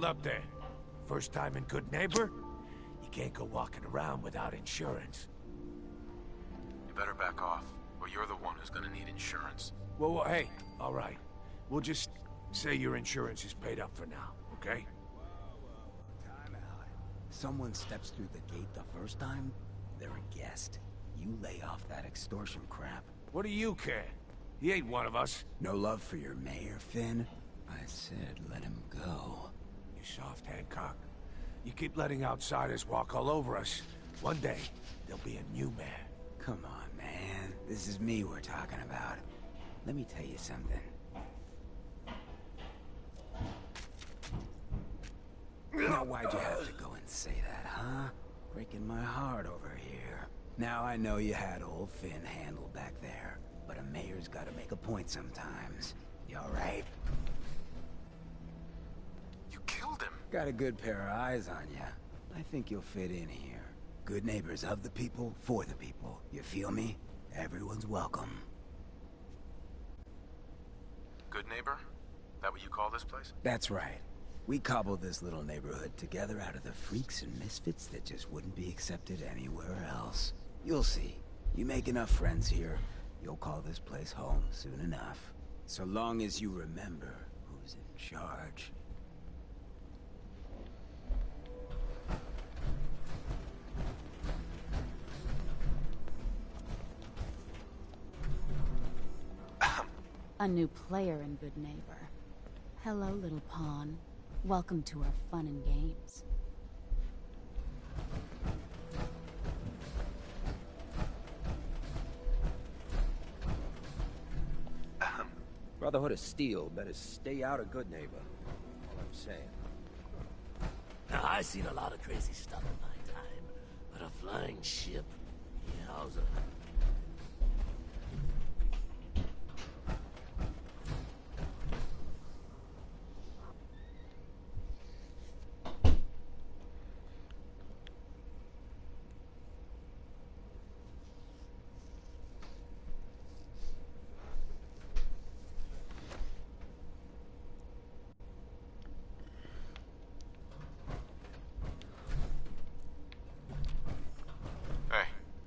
Hold up there. First time in Good Neighbor? You can't go walking around without insurance. You better back off, or you're the one who's gonna need insurance. Well, hey, all right. We'll just say your insurance is paid up for now, okay? Time out. Someone steps through the gate the first time, they're a guest. You lay off that extortion crap. What do you care? He ain't one of us. No love for your mayor, Finn? I said let him go. You soft, Hancock. You keep letting outsiders walk all over us. One day, there'll be a new mayor. Come on, man. This is me we're talking about. Let me tell you something. Now, why'd you have to go and say that, huh? Breaking my heart over here. Now I know you had old Finn handled back there, but a mayor's gotta make a point sometimes. You alright? You killed him. Got a good pair of eyes on ya. I think you'll fit in here. Good neighbors of the people, for the people. You feel me? Everyone's welcome. Good Neighbor? That what you call this place? That's right. We cobbled this little neighborhood together out of the freaks and misfits that just wouldn't be accepted anywhere else. You'll see. You make enough friends here, you'll call this place home soon enough. So long as you remember who's in charge. A new player in Good Neighbor. Hello, little pawn. Welcome to our fun and games. Brotherhood of Steel better stay out of Good Neighbor. All I'm saying. Now, I've seen a lot of crazy stuff in my time, but a flying ship, yowza.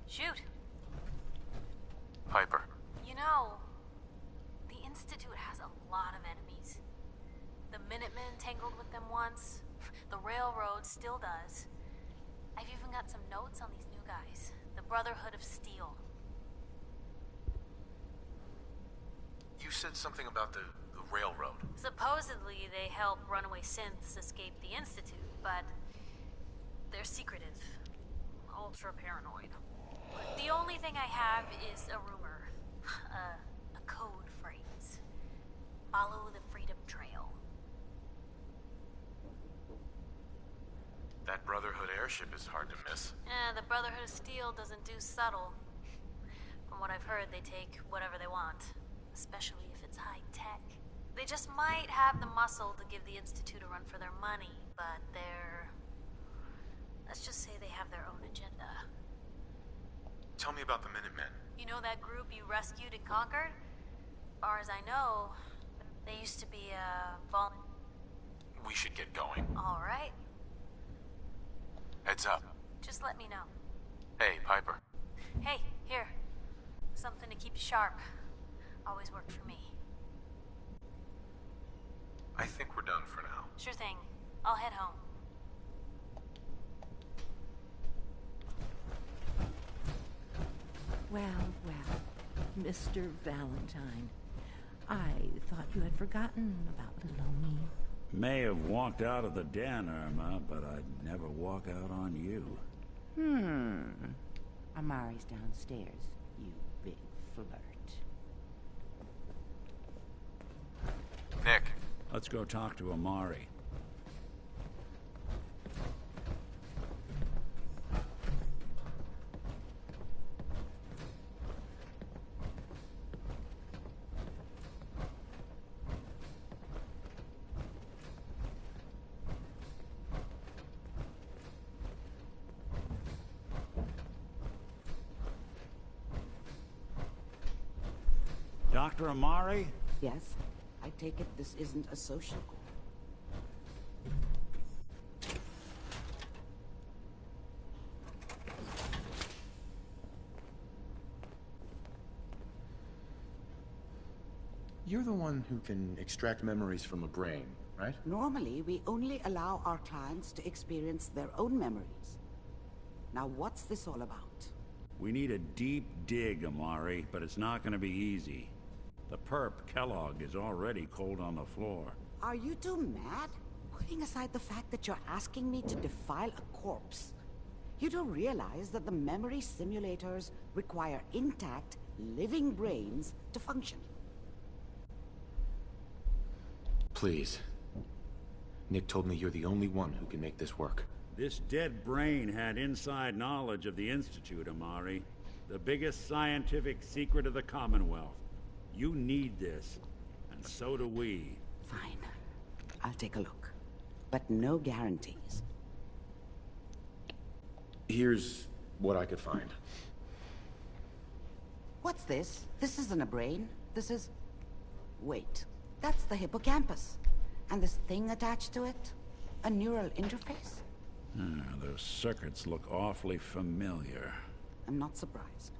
Shoot. Piper. You know, the Institute has a lot of enemies. The Minutemen tangled with them once. The Railroad still does. I've even got some notes on these new guys. The Brotherhood of Steel. You said something about the Railroad. Supposedly, they help runaway synths escape the Institute, but they're secretive. Ultra paranoid. The only thing I have is a rumor. A code phrase. Follow the Freedom Trail. That Brotherhood airship is hard to miss. The Brotherhood of Steel doesn't do subtle. From what I've heard, they take whatever they want. Especially if it's high-tech. They just might have the muscle to give the Institute a run for their money, but they're... let's just say they have their own agenda. Tell me about the Minutemen. You know that group you rescued and conquered? As far as I know, they used to be a We should get going. All right. Heads up. Just let me know. Hey, Piper. Hey, here. Something to keep you sharp. Always worked for me. I think we're done for now. Sure thing. I'll head home. Well, Mr. Valentine. I thought you had forgotten about little old me. May have walked out of the den, Irma, but I'd never walk out on you. Amari's downstairs, you big flirt. Nick. Let's go talk to Amari. Dr. Amari? Yes? I take it this isn't a social call. You're the one who can extract memories from a brain, right? Normally, we only allow our clients to experience their own memories. Now, what's this all about? We need a deep dig, Amari, but it's not gonna be easy. The perp, Kellogg, is already cold on the floor. Are you two mad? Putting aside the fact that you're asking me to defile a corpse, you do realize that the memory simulators require intact, living brains to function. Please. Nick told me you're the only one who can make this work. This dead brain had inside knowledge of the Institute, Amari. The biggest scientific secret of the Commonwealth. You need this, and so do we. Fine. I'll take a look. But no guarantees. Here's what I could find. What's this? This isn't a brain. This is... Wait. That's the hippocampus. And this thing attached to it? A neural interface? Those circuits look awfully familiar. I'm not surprised.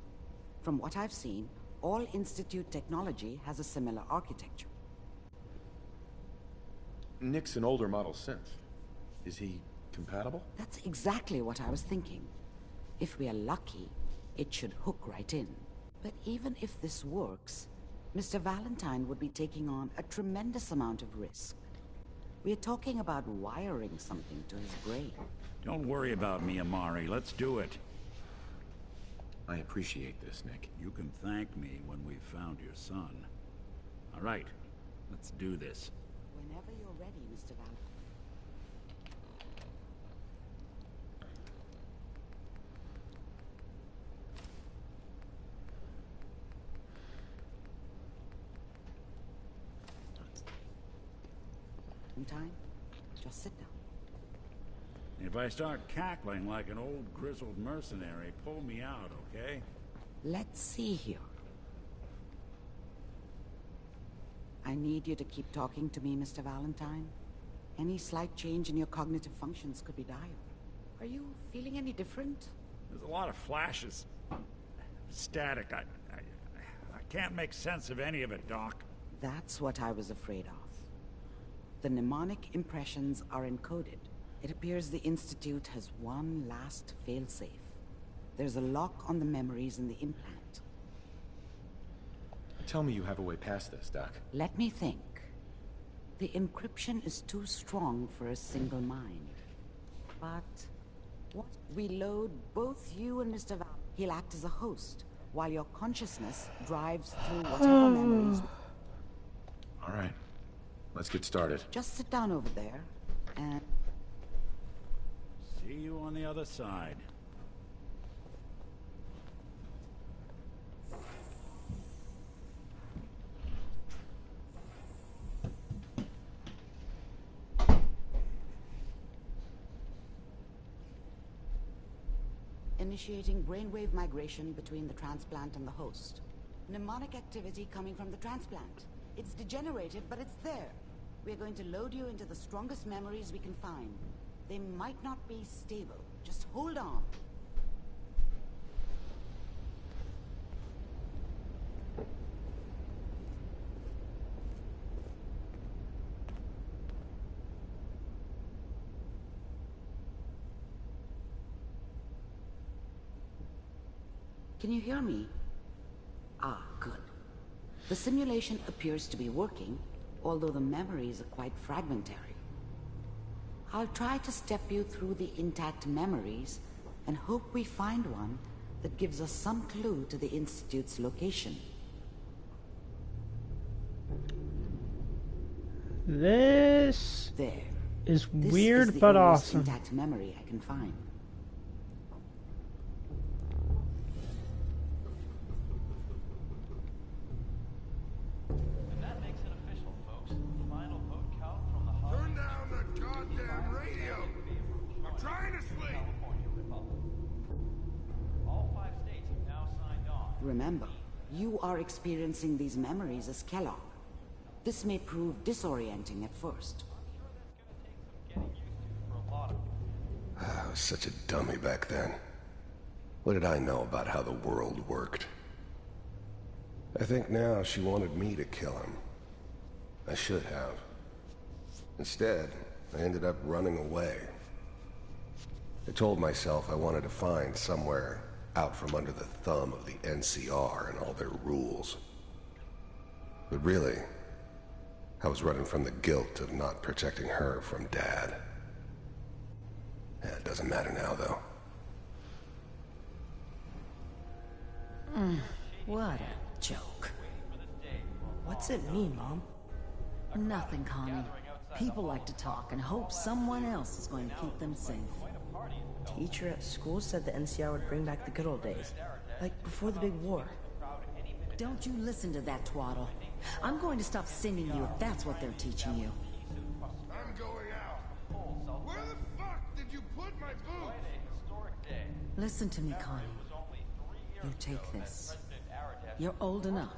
From what I've seen, all Institute technology has a similar architecture. Nick's an older model synth. Is he compatible? That's exactly what I was thinking. If we are lucky, it should hook right in. But even if this works, Mr. Valentine would be taking on a tremendous amount of risk. We're talking about wiring something to his brain. Don't worry about me, Amari. Let's do it. I appreciate this, Nick. You can thank me when we've found your son. All right, let's do this. Whenever you're ready, Mr. Valentine. In time, just sit down. If I start cackling like an old grizzled mercenary, pull me out, okay? Let's see here. I need you to keep talking to me, Mr. Valentine. Any slight change in your cognitive functions could be dire. Are you feeling any different? There's a lot of flashes. Static. I can't make sense of any of it, Doc. That's what I was afraid of. The mnemonic impressions are encoded. It appears the Institute has one last failsafe. There's a lock on the memories in the implant. Tell me you have a way past this, Doc. Let me think. The encryption is too strong for a single mind. But what? We load both you and Mr. Val. He'll act as a host, while your consciousness drives through whatever memories. All right. Let's get started. Just sit down over there, and... See you on the other side. Initiating brainwave migration between the transplant and the host. Mnemonic activity coming from the transplant. It's degenerated, but it's there. We're going to load you into the strongest memories we can find. They might not be stable. Just hold on. Can you hear me? Ah, good. The simulation appears to be working, although the memories are quite fragmentary. I'll try to step you through the intact memories and hope we find one that gives us some clue to the Institute's location. This there is this weird is the but oldest awesome. Intact memory I can find. Remember, you are experiencing these memories as Kellogg. This may prove disorienting at first. I was such a dummy back then. What did I know about how the world worked? I think now she wanted me to kill him, I should have. Instead, I ended up running away. I told myself I wanted to find somewhere out from under the thumb of the NCR and all their rules. But really, I was running from the guilt of not protecting her from Dad. Yeah, it doesn't matter now, though. What a joke. What's it mean, Mom? Nothing, Connie. People like to talk and hope someone else is going to keep them safe. Teacher at school said the NCR would bring back the good old days. Like before the big war. Don't you listen to that twaddle. I'm going to stop singing you if that's what they're teaching you. I'm going out. Where the fuck did you put my boots? Listen to me, Connie. You take this. You're old enough.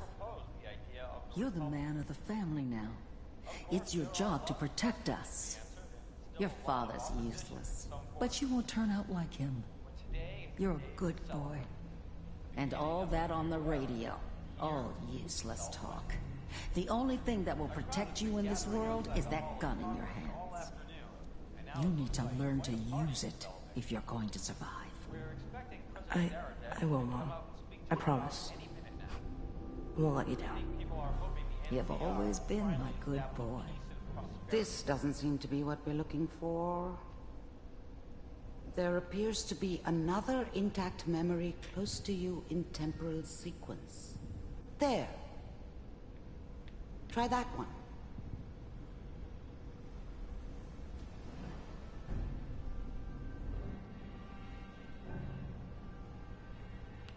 You're the man of the family now. It's your job to protect us. Your father's useless, but you won't turn out like him. You're a good boy. And all that on the radio, all useless talk. The only thing that will protect you in this world is that gun in your hands. You need to learn to use it if you're going to survive. I will, Mom. I promise. I won't let you down. You've always been my good boy. This doesn't seem to be what we're looking for. There appears to be another intact memory close to you in temporal sequence. There. Try that one.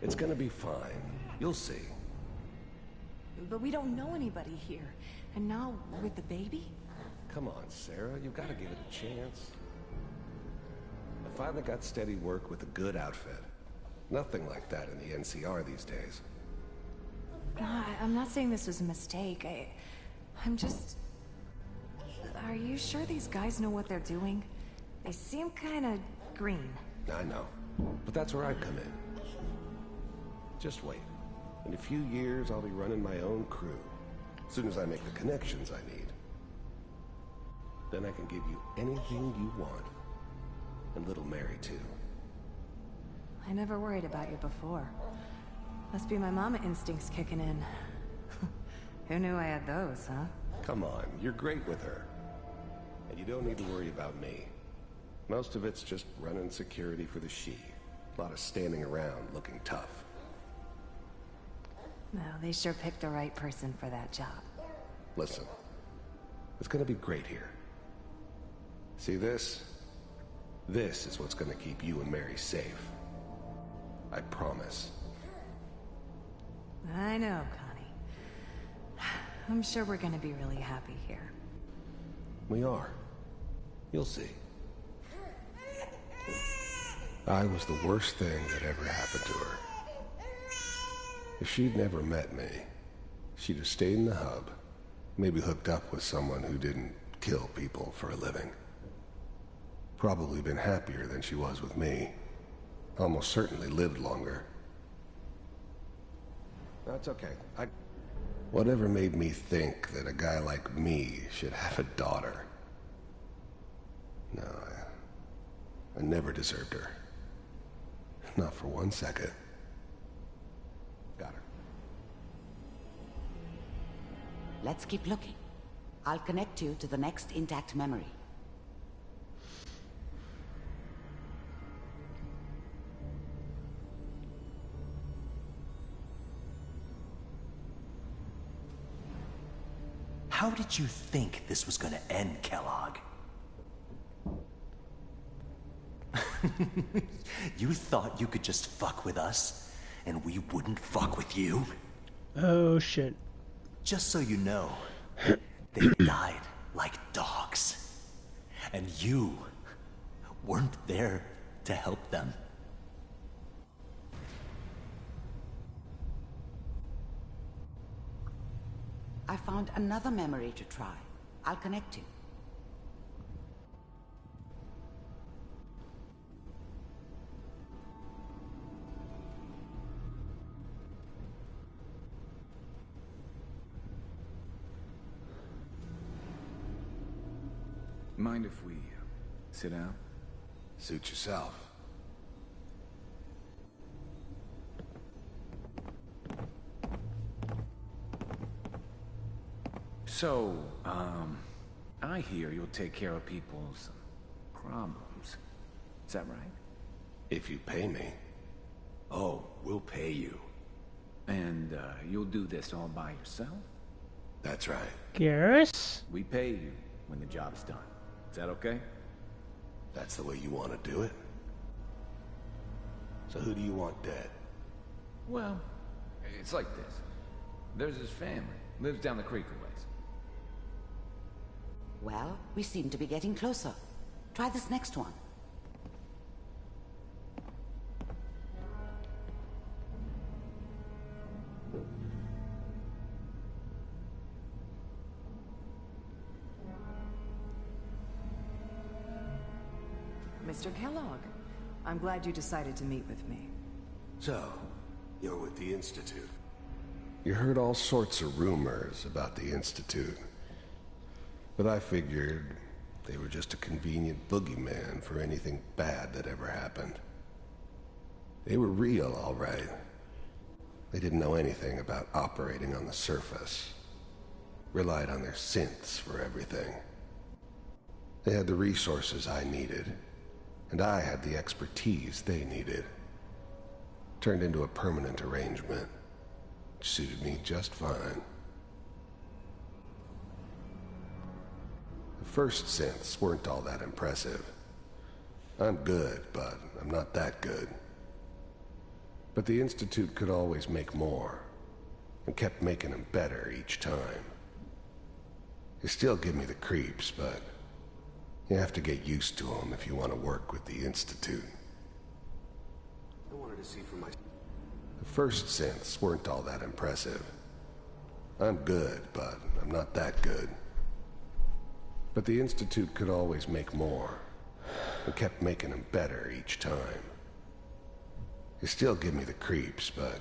It's gonna be fine. You'll see. But we don't know anybody here. And now, with the baby? Come on, Sarah. You've got to give it a chance. I finally got steady work with a good outfit. Nothing like that in the NCR these days. I'm not saying this was a mistake. I'm just... Are you sure these guys know what they're doing? They seem kinda green. I know. But that's where I come in. Just wait. In a few years, I'll be running my own crew. As soon as I make the connections I need. Then I can give you anything you want. And little Mary, too. I never worried about you before. Must be my mama instincts kicking in. Who knew I had those, huh? Come on, you're great with her. And you don't need to worry about me. Most of it's just running security for the she. A lot of standing around looking tough. No, they sure picked the right person for that job. Listen, it's gonna be great here. See this? This is what's gonna keep you and Mary safe. I promise. I know, Connie. I'm sure we're gonna be really happy here. We are. You'll see. I was the worst thing that ever happened to her. If she'd never met me, she'd have stayed in the hub, maybe hooked up with someone who didn't kill people for a living. Probably been happier than she was with me. Almost certainly lived longer. That's okay. Whatever made me think that a guy like me should have a daughter? No, I never deserved her. Not for 1 second. Got her. Let's keep looking. I'll connect you to the next intact memory. How did you think this was gonna end, Kellogg? You thought you could just fuck with us, and we wouldn't fuck with you? Oh, shit. Just so you know, they died like dogs. And you weren't there to help them. I found another memory to try. I'll connect you. Mind if we sit down? Suit yourself. So, I hear you'll take care of people's problems. Is that right? If you pay me. Oh, we'll pay you. And, you'll do this all by yourself? That's right. Yes? We pay you when the job's done. Is that okay? That's the way you want to do it? So who do you want dead? Well, it's like this. There's his family. Lives down the creek a ways. Well, we seem to be getting closer. Try this next one. Mr. Kellogg, I'm glad you decided to meet with me. So, you're with the Institute. You heard all sorts of rumors about the Institute. But I figured they were just a convenient boogeyman for anything bad that ever happened. They were real, all right. They didn't know anything about operating on the surface. Relied on their synths for everything. They had the resources I needed, and I had the expertise they needed. Turned into a permanent arrangement, which suited me just fine. The first synths weren't all that impressive. I'm good, but I'm not that good. But the Institute could always make more, and kept making them better each time. They still give me the creeps, but you have to get used to them if you want to work with the Institute. I wanted to see for myself. The first synths weren't all that impressive. I'm good, but I'm not that good. But the Institute could always make more, and kept making them better each time. They still give me the creeps, but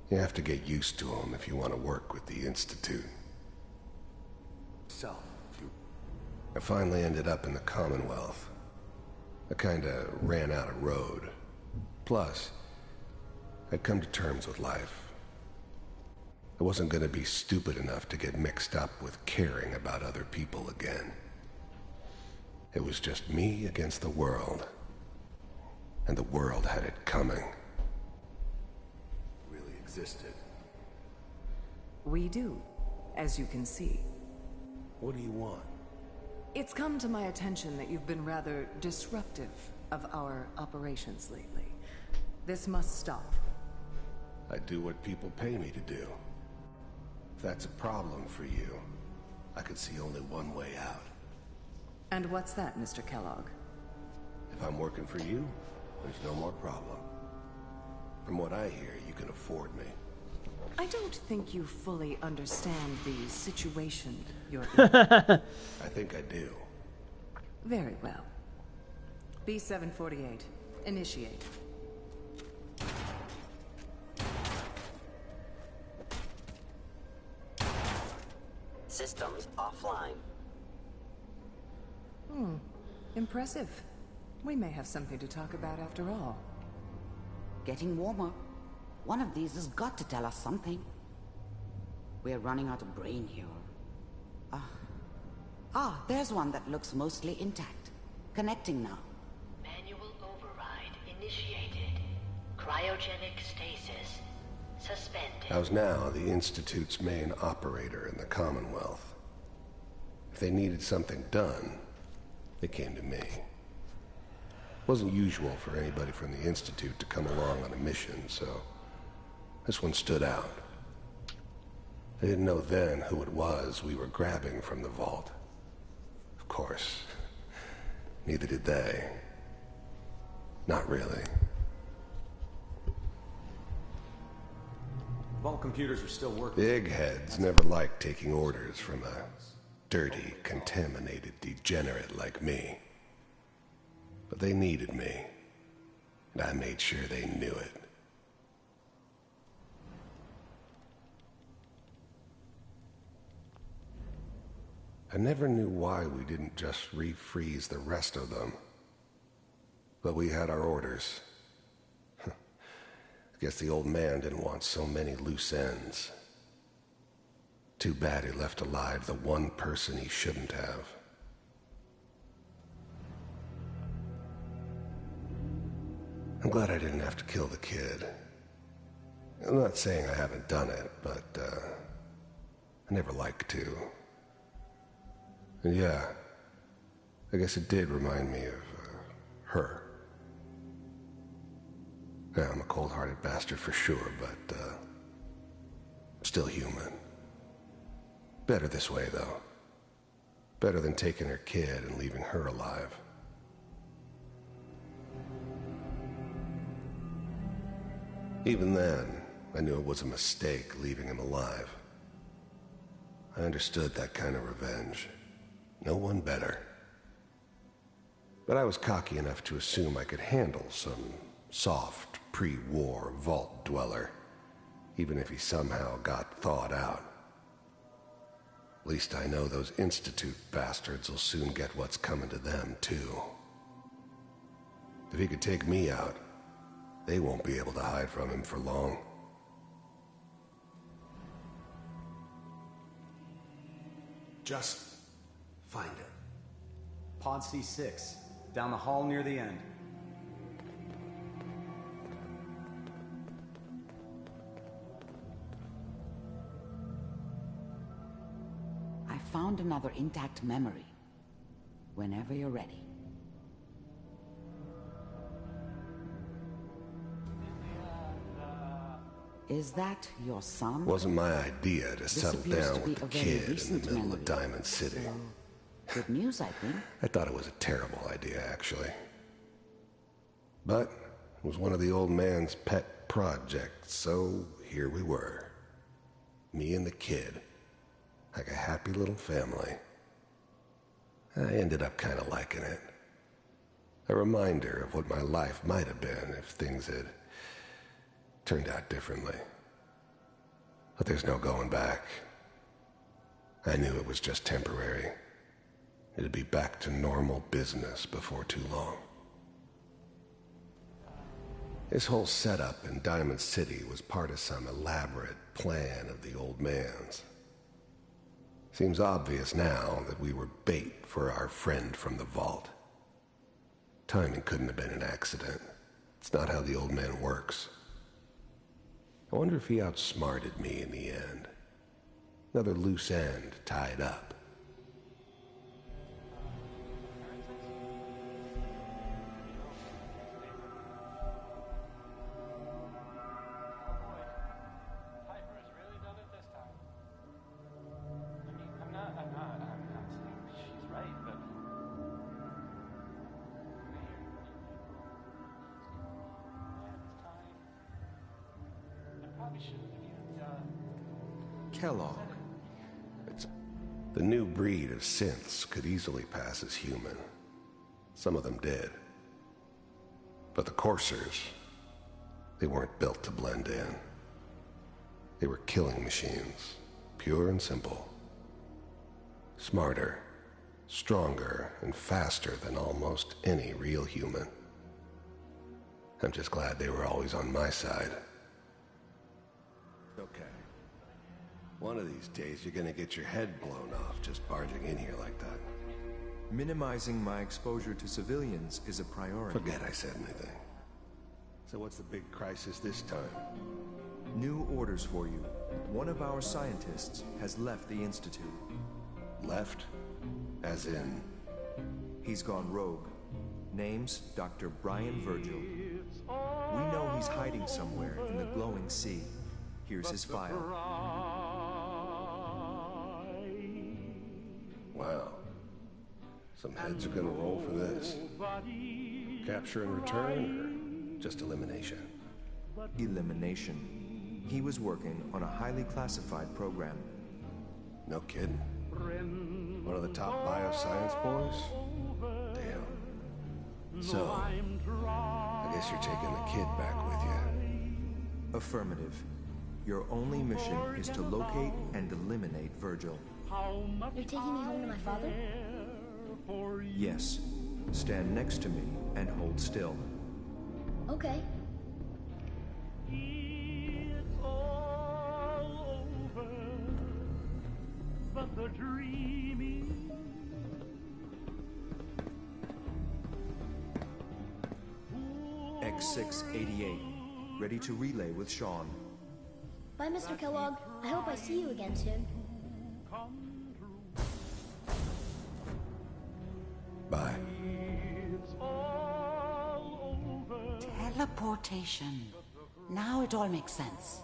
you have to get used to them if you want to work with the Institute. I finally ended up in the Commonwealth. I kinda ran out of road. Plus, I'd come to terms with life. I wasn't gonna be stupid enough to get mixed up with caring about other people again. It was just me against the world. And the world had it coming. It really existed. We do, as you can see. What do you want? It's come to my attention that you've been rather disruptive of our operations lately. This must stop. I do what people pay me to do. If that's a problem for you, I could see only one way out. And what's that, Mr. Kellogg? If I'm working for you, there's no more problem. From what I hear, you can afford me. I don't think you fully understand the situation you're in. I think I do. Very well. B-748, initiate. Systems offline. Impressive. We may have something to talk about after all. Getting warmer. One of these has got to tell us something. We're running out of brain here. There's one that looks mostly intact. Connecting now. Manual override initiated. Cryogenic stasis suspended. I was now the Institute's main operator in the Commonwealth. If they needed something done, they came to me. It wasn't usual for anybody from the Institute to come along on a mission, so this one stood out. I didn't know then who it was we were grabbing from the vault. Of course, neither did they. Not really. Vault computers are still working. The eggheads never liked taking orders from a dirty, contaminated degenerate like me. But they needed me, and I made sure they knew it. I never knew why we didn't just refreeze the rest of them. But we had our orders. I guess the old man didn't want so many loose ends. Too bad he left alive the one person he shouldn't have. I'm glad I didn't have to kill the kid. I'm not saying I haven't done it, but I never liked to. And yeah, I guess it did remind me of her. Yeah, I'm a cold-hearted bastard for sure, but still human. Better this way, though. Better than taking her kid and leaving her alive. Even then, I knew it was a mistake leaving him alive. I understood that kind of revenge. No one better. But I was cocky enough to assume I could handle some soft, pre-war vault dweller, even if he somehow got thawed out. At least I know those Institute bastards will soon get what's coming to them, too. If he could take me out, they won't be able to hide from him for long. Just find it. Pod C6, down the hall near the end. I found another intact memory. Whenever you're ready. Is that your son? Wasn't my idea to settle down with the kid in the middle of Diamond City. Good news, I think. I thought it was a terrible idea, actually. But it was one of the old man's pet projects, so here we were. Me and the kid. Like a happy little family. I ended up kind of liking it. A reminder of what my life might have been if things had turned out differently. But there's no going back. I knew it was just temporary. It'd be back to normal business before too long. This whole setup in Diamond City was part of some elaborate plan of the old man's. Seems obvious now that we were bait for our friend from the vault. Timing couldn't have been an accident. It's not how the old man works. I wonder if he outsmarted me in the end. Another loose end tied up. Kellogg. The new breed of synths could easily pass as human. Some of them did. But the coursers, they weren't built to blend in. They were killing machines, pure and simple. Smarter, stronger, and faster than almost any real human. I'm just glad they were always on my side. Okay. One of these days you're gonna get your head blown off just barging in here like that. Minimizing my exposure to civilians is a priority. Forget I said anything. So what's the big crisis this time? New orders for you. One of our scientists has left the Institute. Left? As in? He's gone rogue. Name's Dr. Brian Virgil. We know he's hiding somewhere in the glowing sea. Here's his file. Wow. Some heads are gonna roll for this. Capture and return, or just elimination? Elimination. He was working on a highly classified program. No kidding. One of the top bioscience boys? Damn. So, I guess you're taking the kid back with you. Affirmative. Your only mission is to locate and eliminate Virgil. You're taking me home to my father? Yes. Stand next to me and hold still. Okay. It's all over, but the dreaming. X688. Ready to relay with Sean. Bye, Mr. Kellogg. I hope I see you again soon. Bye. Teleportation. Now it all makes sense.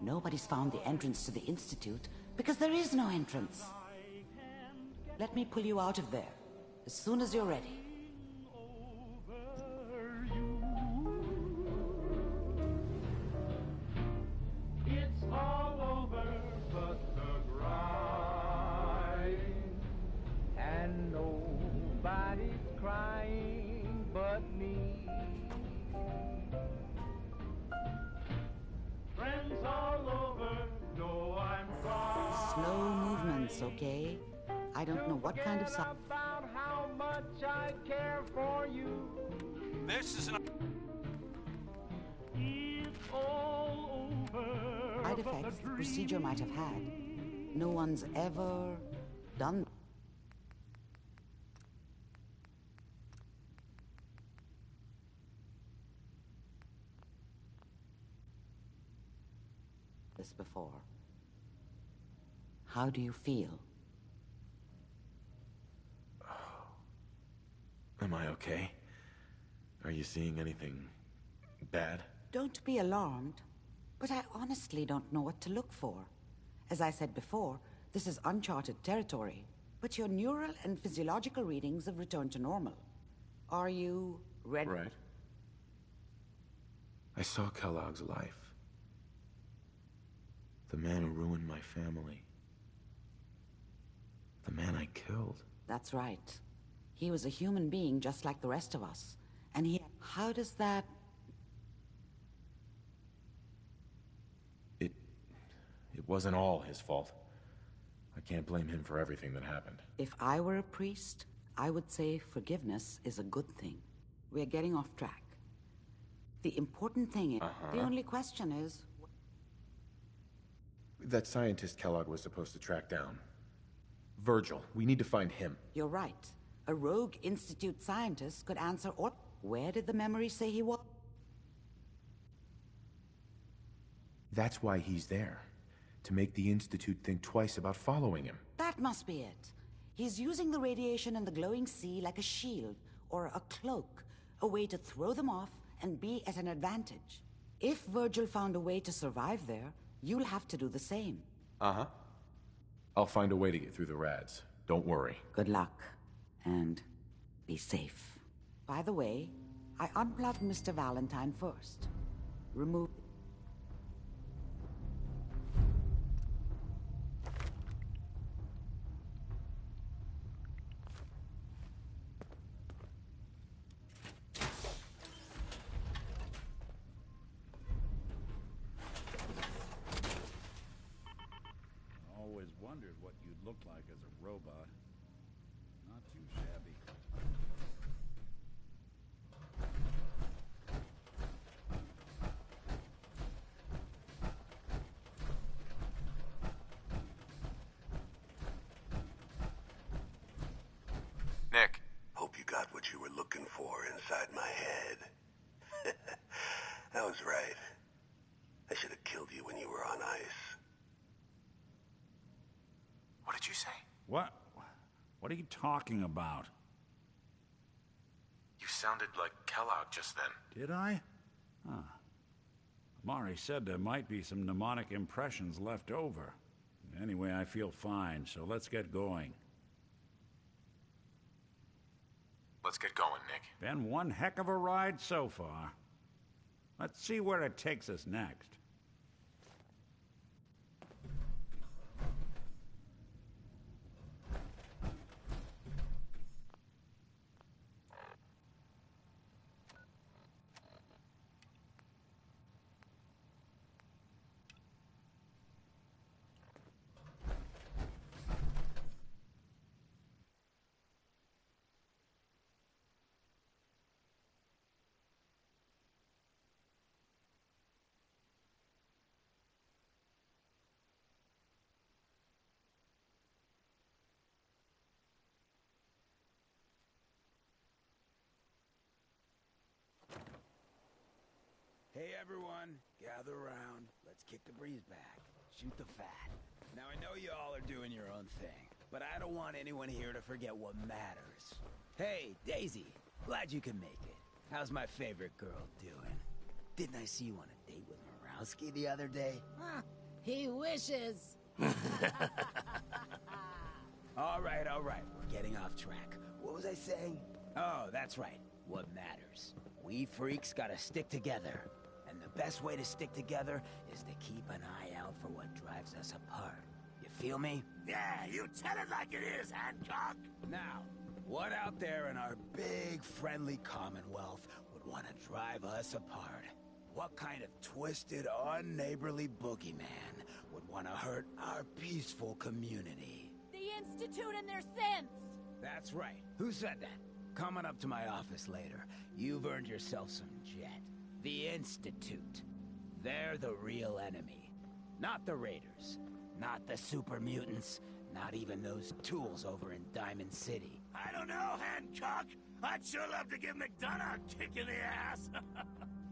Nobody's found the entrance to the Institute because there is no entrance. Let me pull you out of there as soon as you're ready. It's all over but the grind, and nobody's crying but me. Friends all over know I'm fine. Slow movements, okay? I don't know what kind of sound. About how much I care for you. This is an... It's all over. Side effects the procedure might have had. No one's ever done this before. How do you feel? Am I okay? Are you seeing anything bad? Don't be alarmed, but I honestly don't know what to look for. As I said before, this is uncharted territory, but your neural and physiological readings have returned to normal. Are you ready? Right. I saw Kellogg's life. The man who ruined my family. The man I killed. That's right. He was a human being just like the rest of us. And he... How does that... It wasn't all his fault. I can't blame him for everything that happened. If I were a priest, I would say forgiveness is a good thing. We're getting off track. The important thing is... The only question is... That scientist Kellogg was supposed to track down. Virgil, we need to find him. You're right. A rogue Institute scientist could answer all... Where did the memory say he was? That's why he's there. To make the Institute think twice about following him. That must be it. He's using the radiation in the glowing sea like a shield or a cloak, a way to throw them off and be at an advantage. If Virgil found a way to survive there, you'll have to do the same. Uh-huh. I'll find a way to get through the rads. Don't worry. Good luck. And be safe. By the way, I unplugged Mr. Valentine first. Remove... Always wondered what you'd look like as a robot. Not too shabby. Nick. Hope you got what you were looking for inside my head. I was right. I should have killed you when you were on ice. What did you say? What? What are you talking about? You sounded like Kellogg just then. Did I? Huh. Mari said there might be some mnemonic impressions left over. Anyway, I feel fine, so let's get going. Let's get going, Nick. Been one heck of a ride so far. Let's see where it takes us next. Hey everyone, gather around. Let's kick the breeze back. Shoot the fat. Now I know you all are doing your own thing, but I don't want anyone here to forget what matters. Hey, Daisy, glad you can make it. How's my favorite girl doing? Didn't I see you on a date with Morowski the other day? Huh, he wishes. All right, we're getting off track. What was I saying? Oh, that's right. What matters. We freaks gotta stick together. And the best way to stick together is to keep an eye out for what drives us apart. You feel me? Yeah, you tell it like it is, Hancock! Now, what out there in our big, friendly Commonwealth would want to drive us apart? What kind of twisted, unneighborly boogeyman would want to hurt our peaceful community? The Institute and their sins! That's right. Who said that? Coming up to my office later. You've earned yourself some jet. The Institute. They're the real enemy. Not the Raiders. Not the super mutants. Not even those tools over in Diamond City. I don't know, Hancock. I'd sure love to give McDonough a kick in the ass.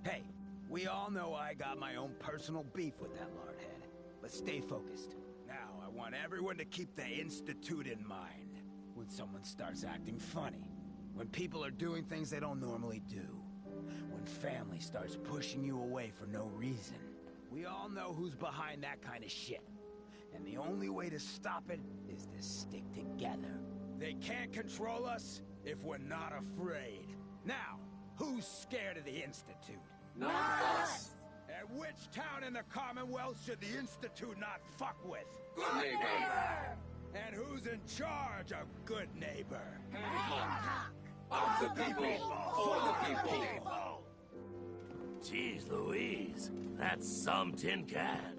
Hey, we all know I got my own personal beef with that lardhead. But stay focused. Now, I want everyone to keep the Institute in mind. When someone starts acting funny. When people are doing things they don't normally do. When family starts pushing you away for no reason. We all know who's behind that kind of shit. And the only way to stop it is to stick together. They can't control us if we're not afraid. Now, who's scared of the Institute? Not us! And which town in the Commonwealth should the Institute not fuck with? Good Neighbor! And who's in charge of Good Neighbor? Hancock! Of the people! For the people! Jeez Louise, that's some tin can.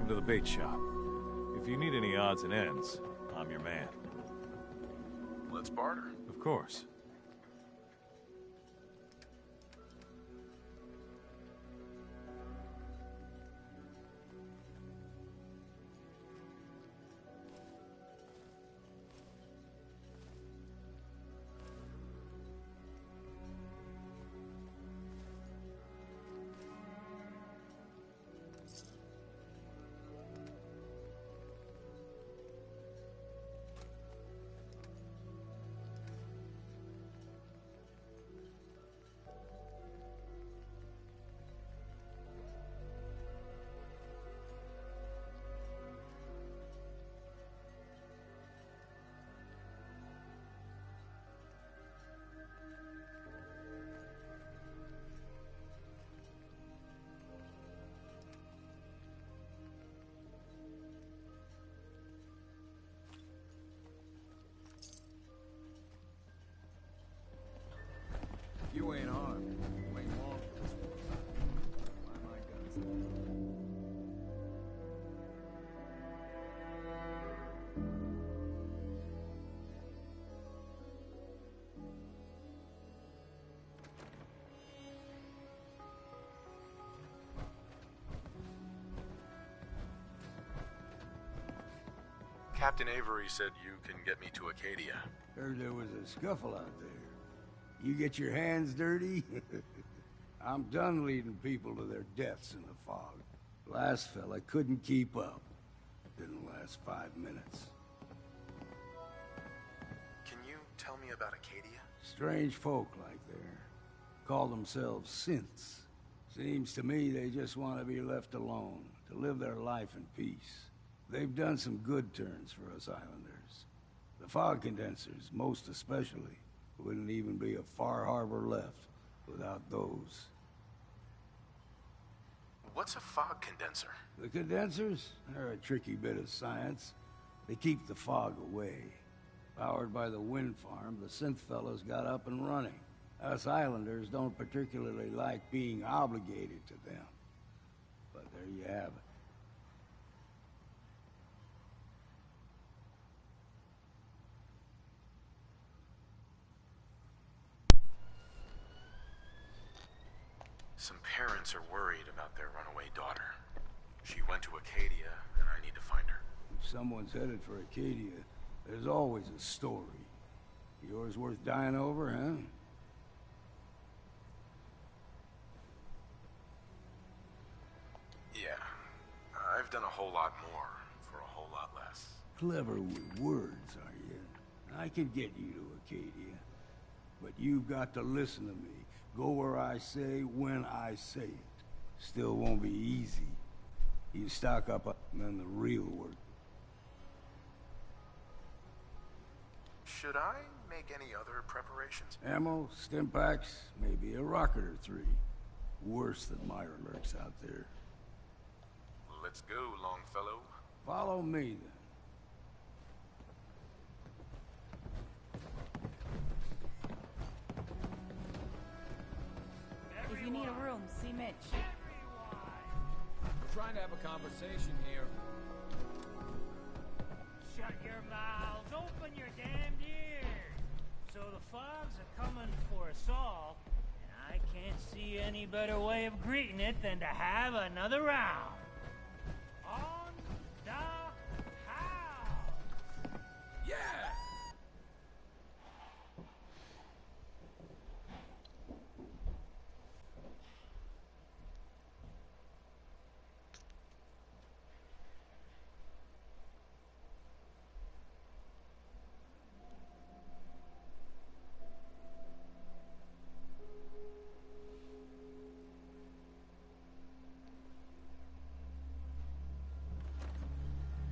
To the bait shop. If you need any odds and ends, I'm your man. Let's barter. Of course. You ain't armed. You ain't long for this one. Why my guns? Captain Avery said you can get me to Acadia. Heard there was a scuffle out there. You get your hands dirty? I'm done leading people to their deaths in the fog. Last fella couldn't keep up. Didn't last 5 minutes. Can you tell me about Acadia? Strange folk like there. Call themselves synths. Seems to me they just want to be left alone, to live their life in peace. They've done some good turns for us islanders. The fog condensers, most especially, wouldn't even be a Far Harbor left without those. What's a fog condenser? The condensers? They're a tricky bit of science. They keep the fog away. Powered by the wind farm, the synth fellows got up and running. Us islanders don't particularly like being obligated to them. But there you have it. Some parents are worried about their runaway daughter. She went to Acadia, and I need to find her. If someone's headed for Acadia, there's always a story. Yours worth dying over, huh? Yeah. I've done a whole lot more for a whole lot less. Clever with words, are you? I can get you to Acadia. But you've got to listen to me. Go where I say, when I say it. Still won't be easy. You stock up and then the real work. Should I make any other preparations? Ammo, stim packs, maybe a rocket or three. Worse than Mirelurks out there. Let's go, Longfellow. Follow me, then. If you need a room, see Mitch. We're trying to have a conversation here. Shut your mouths, open your damned ears. So the fogs are coming for us all, and I can't see any better way of greeting it than to have another round. On the house! Yeah!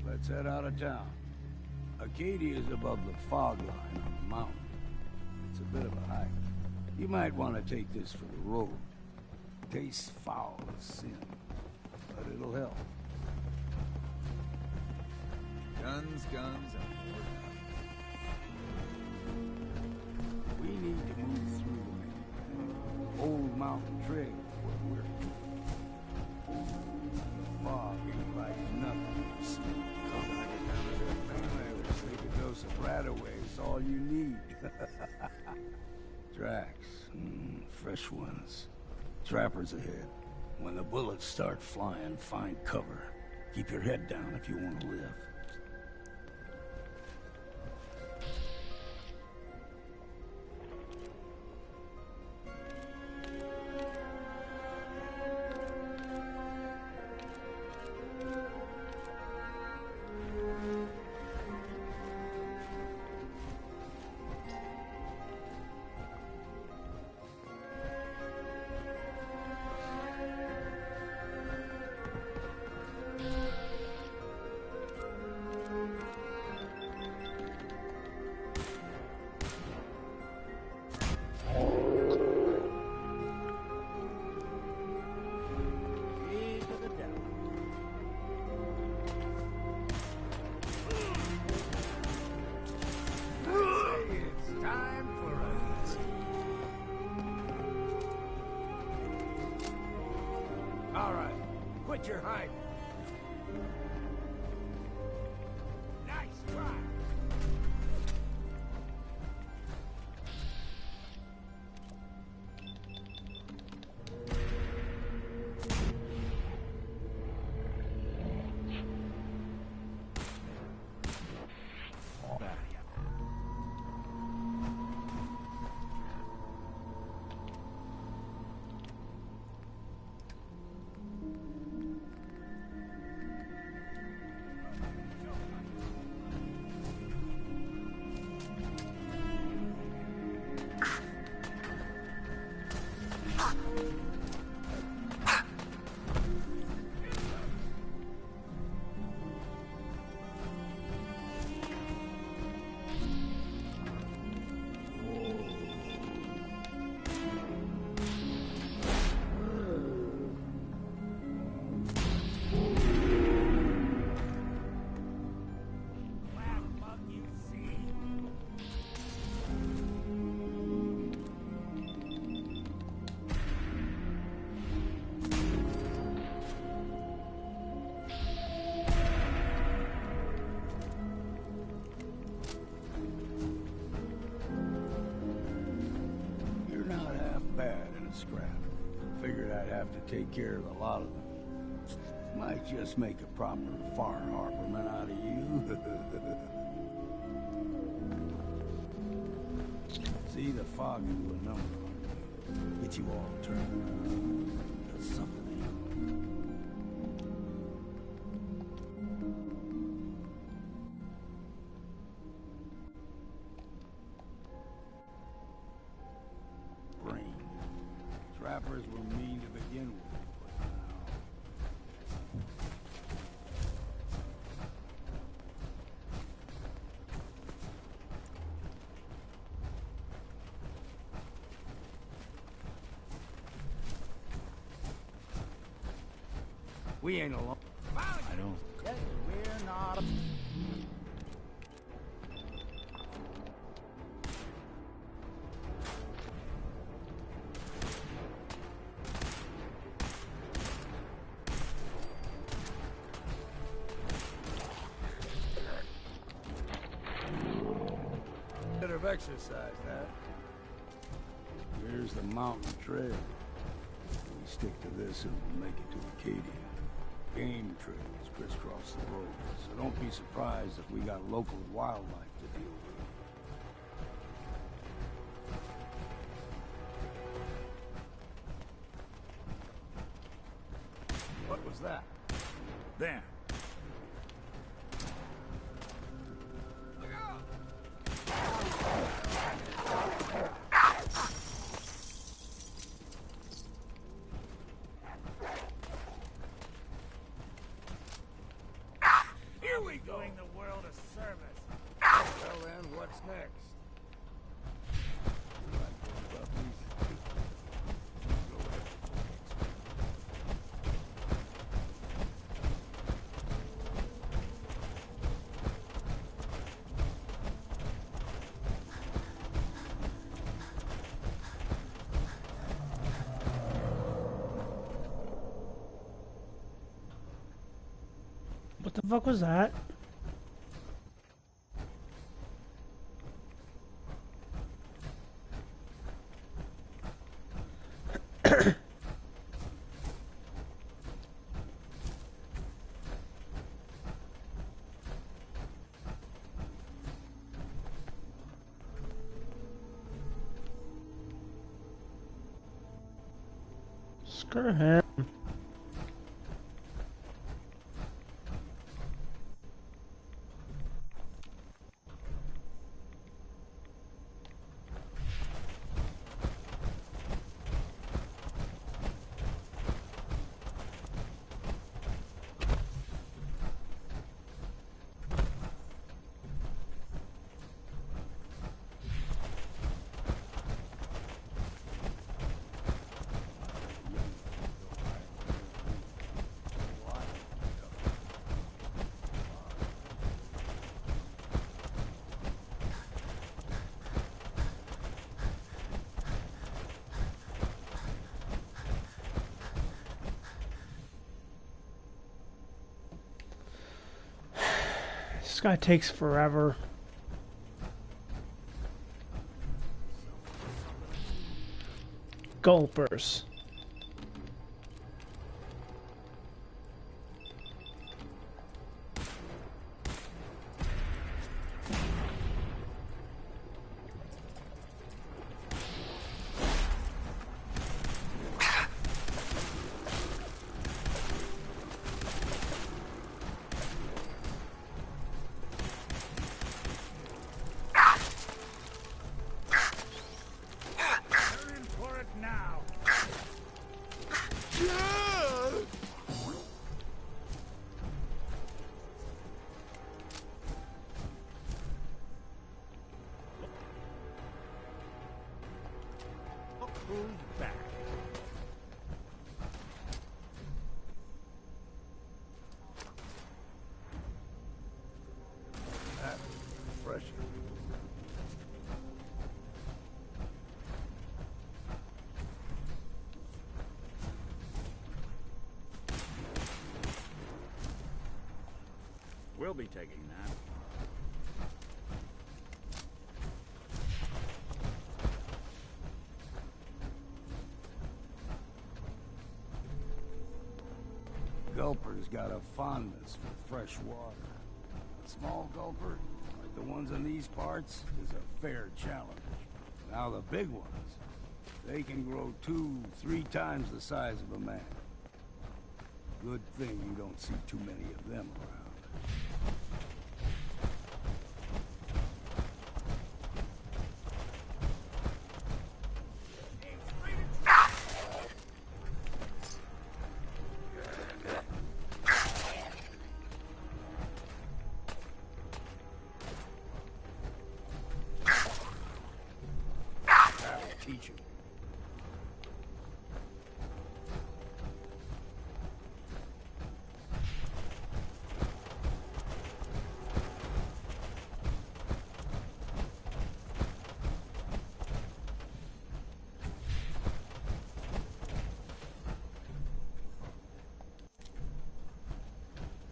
Let's head out of town. Acadia is above the fog line on the mountain. It's a bit of a hike. You might want to take this for the road. Tastes foul as sin, but it'll help. Guns, guns, and more guns. We need to move through the old mountain trail where we're. The fog ain't like nothing you've seen. Take a dose of Bradaway is all you need. Tracks. Fresh ones. Trappers ahead. When the bullets start flying, find cover. Keep your head down if you want to live. Quit your hiding. Nice try. scrap. Figured I'd have to take care of a lot of them. Might just make a proper Far Harborman out of you. See, the fog can do a number on you. Get you all turned around. Does something to you. Brain. Trappers were mean to begin with. We ain't alone. I don't. Yes, we're not. Bit of exercise, that. Here's the mountain trail. We stick to this and we'll make it to Acadia. Game trails crisscross the road, so don't be surprised if we got local wildlife to deal with. What was that? There. Doing the world a service. Well then, what's next? You like those puppies? Go ahead. What the fuck was that? Screw him. This guy takes forever. Gulpers. We'll be taking that. gulper's got a fondness for fresh water. A small gulper, like the ones in these parts, is a fair challenge. Now the big ones, they can grow 2-3 times the size of a man. Good thing you don't see too many of them around. Teach you.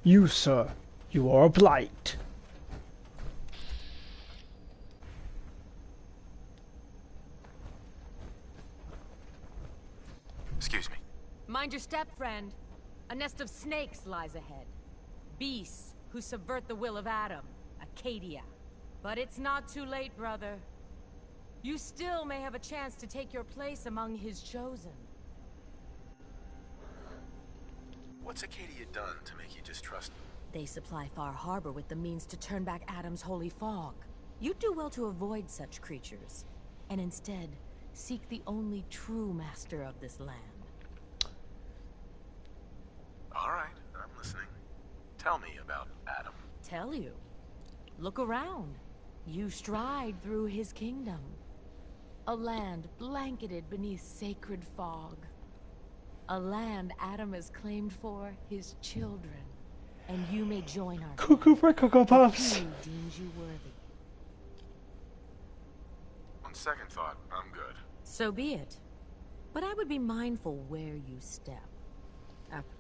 You, sir, you are a blight. Excuse me. Mind your step, friend. A nest of snakes lies ahead. Beasts who subvert the will of Adam, Acadia. But it's not too late, brother. You still may have a chance to take your place among his chosen. What's Acadia done to make you distrust? They supply Far Harbor with the means to turn back Adam's holy fog. You'd do well to avoid such creatures, and instead seek the only true master of this land. All right, I'm listening. Tell me about Adam. Tell you. Look around. You stride through his kingdom. A land blanketed beneath sacred fog. A land Adam has claimed for his children. And you may join our Cuckoo for Cocoa Puffs. He deems you worthy. On second thought, I'm good. So be it. But I would be mindful where you step. After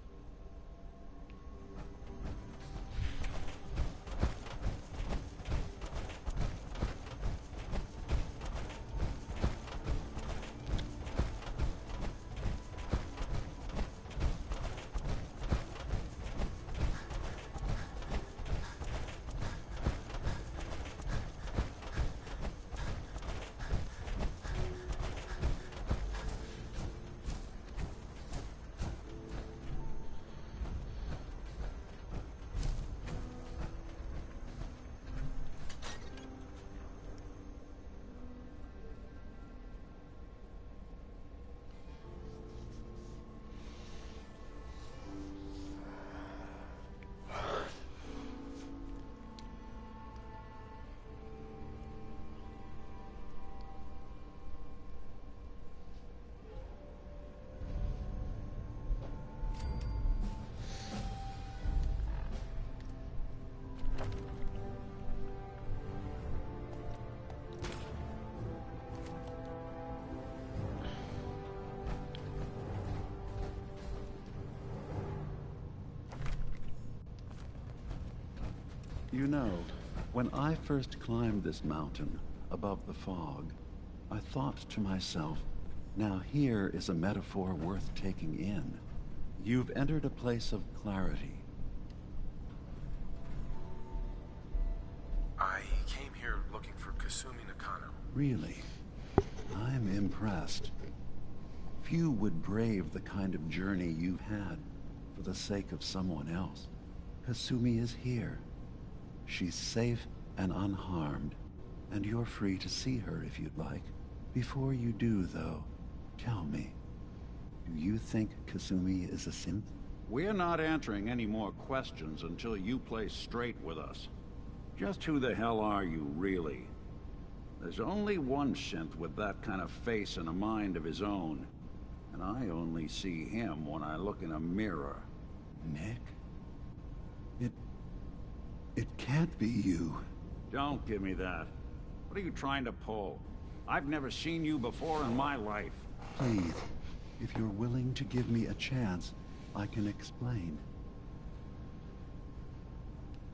You know, when I first climbed this mountain above the fog, I thought to myself, now here is a metaphor worth taking in. You've entered a place of clarity. I came here looking for Kasumi Nakano. Really? I'm impressed. Few would brave the kind of journey you've had for the sake of someone else. Kasumi is here. She's safe and unharmed, and you're free to see her if you'd like. Before you do, though, tell me, do you think Kasumi is a synth? We're not answering any more questions until you play straight with us. Just who the hell are you, really? There's only one synth with that kind of face and a mind of his own, and I only see him when I look in a mirror. Nick? It can't be you. Don't give me that. What are you trying to pull? I've never seen you before in my life. Please, if you're willing to give me a chance, I can explain.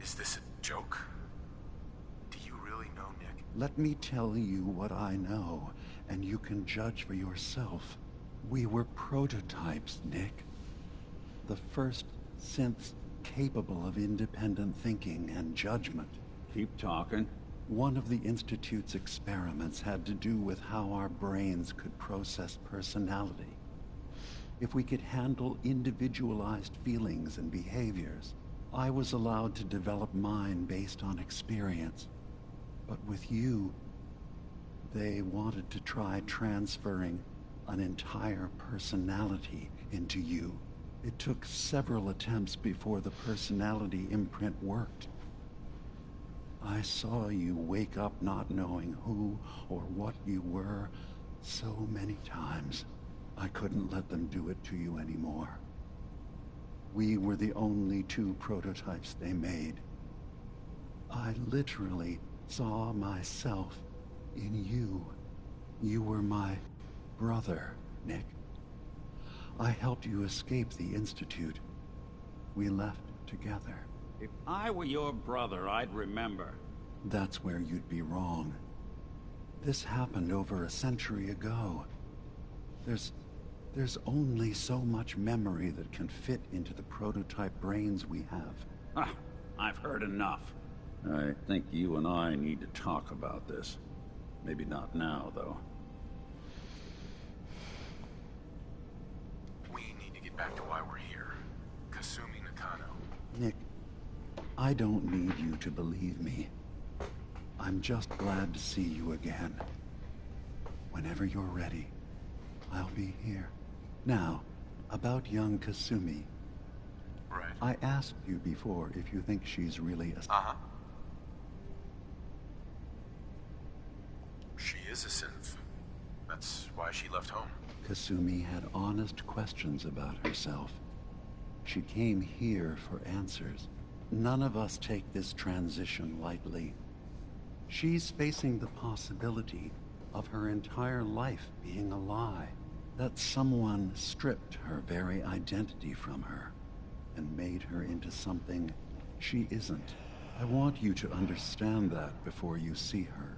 Is this a joke? Do you really know Nick? Let me tell you what I know, and you can judge for yourself. We were prototypes, Nick. The first Synths capable of independent thinking and judgment. Keep talking. One of the Institute's experiments had to do with how our brains could process personality. If we could handle individualized feelings and behaviors, I was allowed to develop mine based on experience. But with you, they wanted to try transferring an entire personality into you. It took several attempts before the personality imprint worked. I saw you wake up not knowing who or what you were so many times. I couldn't let them do it to you anymore. We were the only two prototypes they made. I literally saw myself in you. You were my brother, Nick. I helped you escape the Institute. We left together. If I were your brother, I'd remember. That's where you'd be wrong. This happened over a century ago. There's only so much memory that can fit into the prototype brains we have. Ah, I've heard enough. I think you and I need to talk about this. Maybe not now, though. We need to get back to why we're here. Kasumi Nakano. Nick, I don't need you to believe me. I'm just glad to see you again. Whenever you're ready, I'll be here. Now, about young Kasumi. Right. I asked you before if you think she's really a... Uh-huh. She is a synth. That's why she left home. Kasumi had honest questions about herself. She came here for answers. None of us take this transition lightly. She's facing the possibility of her entire life being a lie. That someone stripped her very identity from her and made her into something she isn't. I want you to understand that before you see her.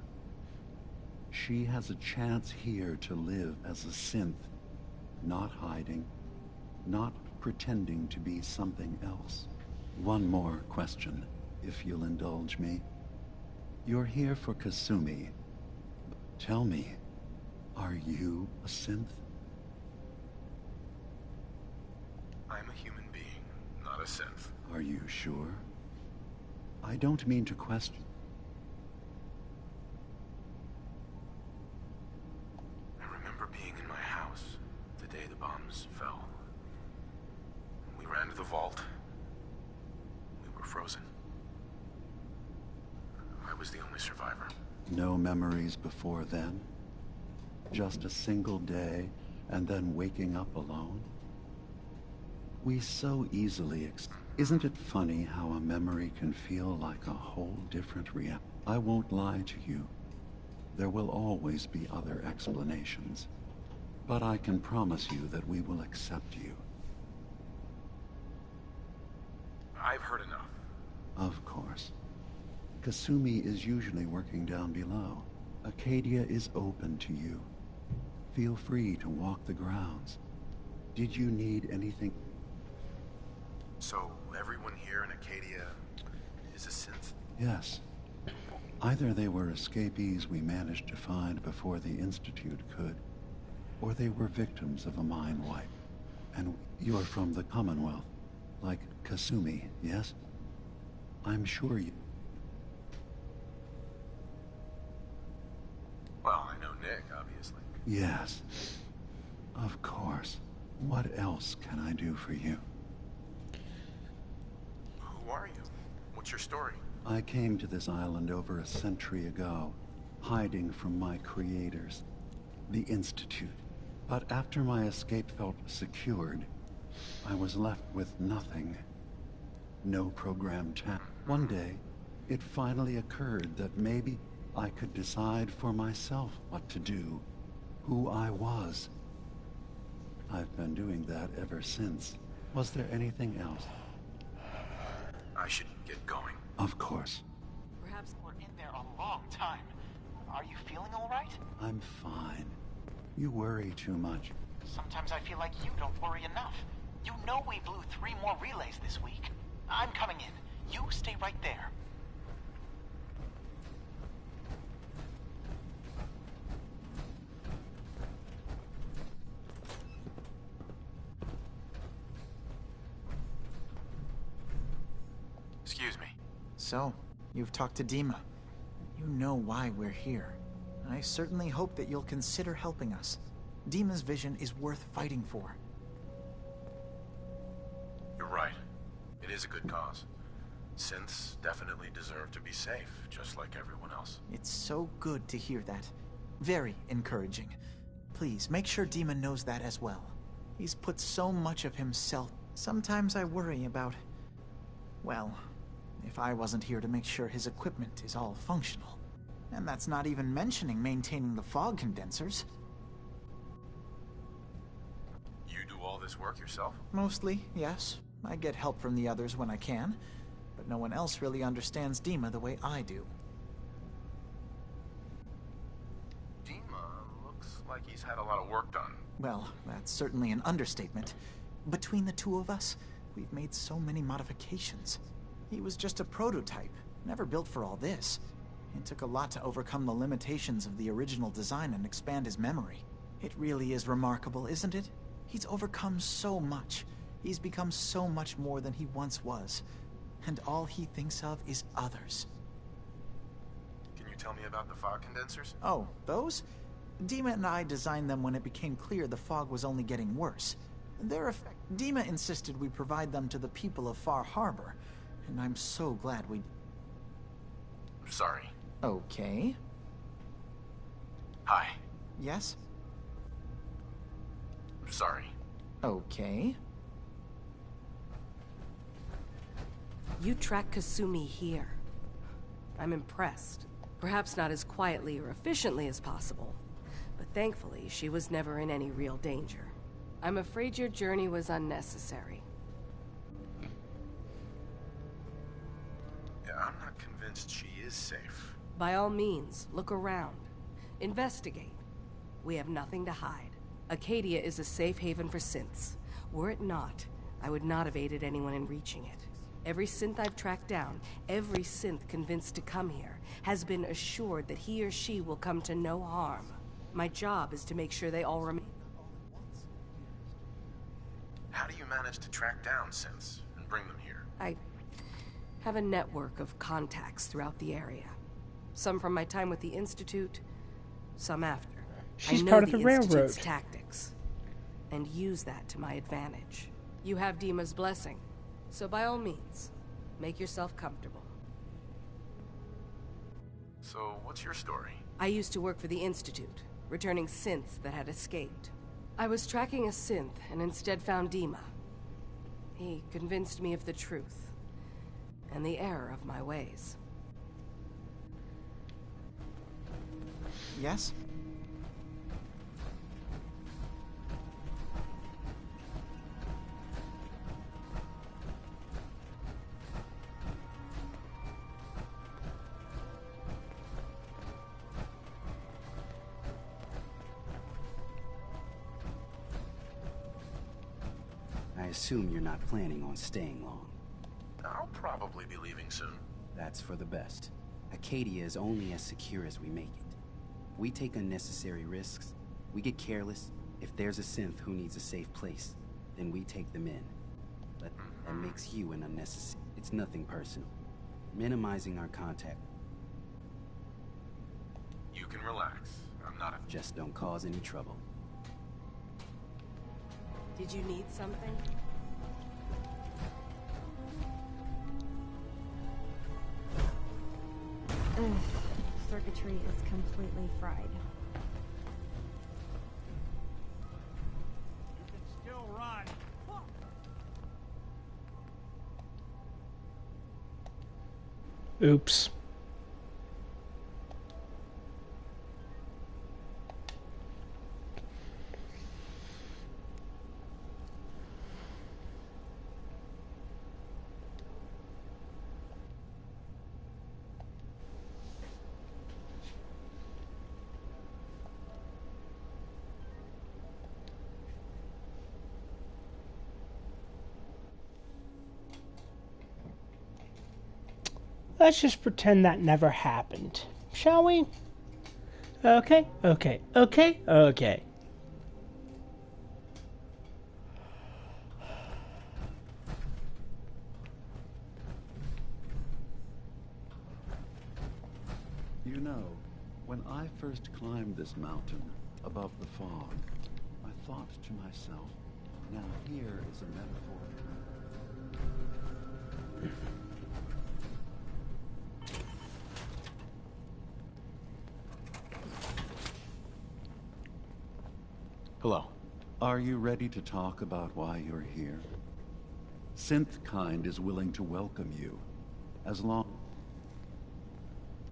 She has a chance here to live as a synth, not hiding, not pretending to be something else. One more question, if you'll indulge me. You're here for Kasumi. Tell me, are you a synth? I'm a human being, not a synth. Are you sure? I don't mean to question. I remember being in my house the day the bombs fell. We ran to the vault. We were frozen. I was the only survivor. No memories before then? Just a single day, and then waking up alone? We so easily Isn't it funny how a memory can feel like a whole different reality? I won't lie to you. There will always be other explanations. But I can promise you that we will accept you. I've heard enough. Of course. Kasumi is usually working down below. Acadia is open to you. Feel free to walk the grounds. Did you need anything? So, everyone here in Acadia is a synth? Yes. Either they were escapees we managed to find before the Institute could, or they were victims of a mind wipe. And you're from the Commonwealth, like Kasumi, yes? I'm sure you... Well, I know Nick, obviously. Yes. Of course. What else can I do for you? Who are you? What's your story? I came to this island over a century ago, hiding from my creators, the Institute. But after my escape felt secured, I was left with nothing. No programmed task. One day, it finally occurred that maybe I could decide for myself what to do, who I was. I've been doing that ever since. Was there anything else? I should get going. Of course. Perhaps we're in there a long time. Are you feeling all right? I'm fine. You worry too much. Sometimes I feel like you don't worry enough. You know we blew 3 more relays this week. I'm coming in. You stay right there. Excuse me. So, you've talked to Dima. You know why we're here. I certainly hope that you'll consider helping us. Dima's vision is worth fighting for. You're right. It is a good cause. Synths definitely deserve to be safe, just like everyone else. It's so good to hear that. Very encouraging. Please, make sure Dima knows that as well. He's put so much of himself. Sometimes I worry about... well, if I wasn't here to make sure his equipment is all functional. And that's not even mentioning maintaining the fog condensers. You do all this work yourself? Mostly, yes. I get help from the others when I can, but no one else really understands Dima the way I do. Dima looks like he's had a lot of work done. Well, that's certainly an understatement. Between the two of us, we've made so many modifications. He was just a prototype, never built for all this. It took a lot to overcome the limitations of the original design and expand his memory. It really is remarkable, isn't it? He's overcome so much. He's become so much more than he once was. And all he thinks of is others. Can you tell me about the fog condensers? Oh, those? Dima and I designed them when it became clear the fog was only getting worse. Dima insisted we provide them to the people of Far Harbor, and I'm so glad we... I'm sorry. Okay. Hi. Yes? I'm sorry. Okay. You track Kasumi here. I'm impressed. Perhaps not as quietly or efficiently as possible, but thankfully she was never in any real danger. I'm afraid your journey was unnecessary. Yeah, I'm not convinced she is safe. By all means, look around. Investigate. We have nothing to hide. Acadia is a safe haven for synths. Were it not, I would not have aided anyone in reaching it. Every synth I've tracked down, every synth convinced to come here, has been assured that he or she will come to no harm. My job is to make sure they all remain. How do you manage to track down synths and bring them here? I have a network of contacts throughout the area. Some from my time with the Institute, some after. She's I know part of the Institute's railroad. tactics, and use that to my advantage. You have Dima's blessing, so by all means, make yourself comfortable. So, what's your story? I used to work for the Institute, returning synths that had escaped. I was tracking a synth and instead found Dima. He convinced me of the truth and the error of my ways. Yes? I assume you're not planning on staying long. I'll probably be leaving soon. That's for the best. Acadia is only as secure as we make it. We take unnecessary risks. We get careless. If there's a synth who needs a safe place, then we take them in. But that makes you an unnecessary. It's nothing personal. Minimizing our contact. You can relax. I'm not a... Just don't cause any trouble. Did you need something? Circuitry is completely fried. You can still run. Oops. Let's just pretend that never happened, shall we? Okay, okay, okay, okay. You know, when I first climbed this mountain above the fog, I thought to myself, now here is a metaphor. Hello. Are you ready to talk about why you're here? Synthkind is willing to welcome you, as long...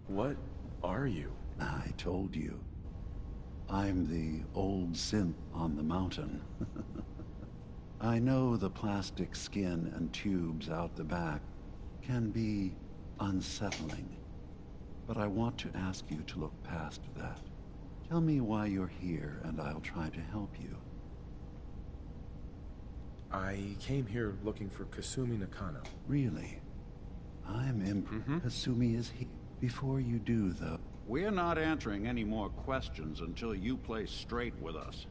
What are you? I told you. I'm the old synth on the mountain. I know the plastic skin and tubes out the back can be unsettling, but I want to ask you to look past that. Tell me why you're here, and I'll try to help you. I came here looking for Kasumi Nakano. Really? I'm impressed. Kasumi is here. Before you do, though... We're not answering any more questions until you play straight with us.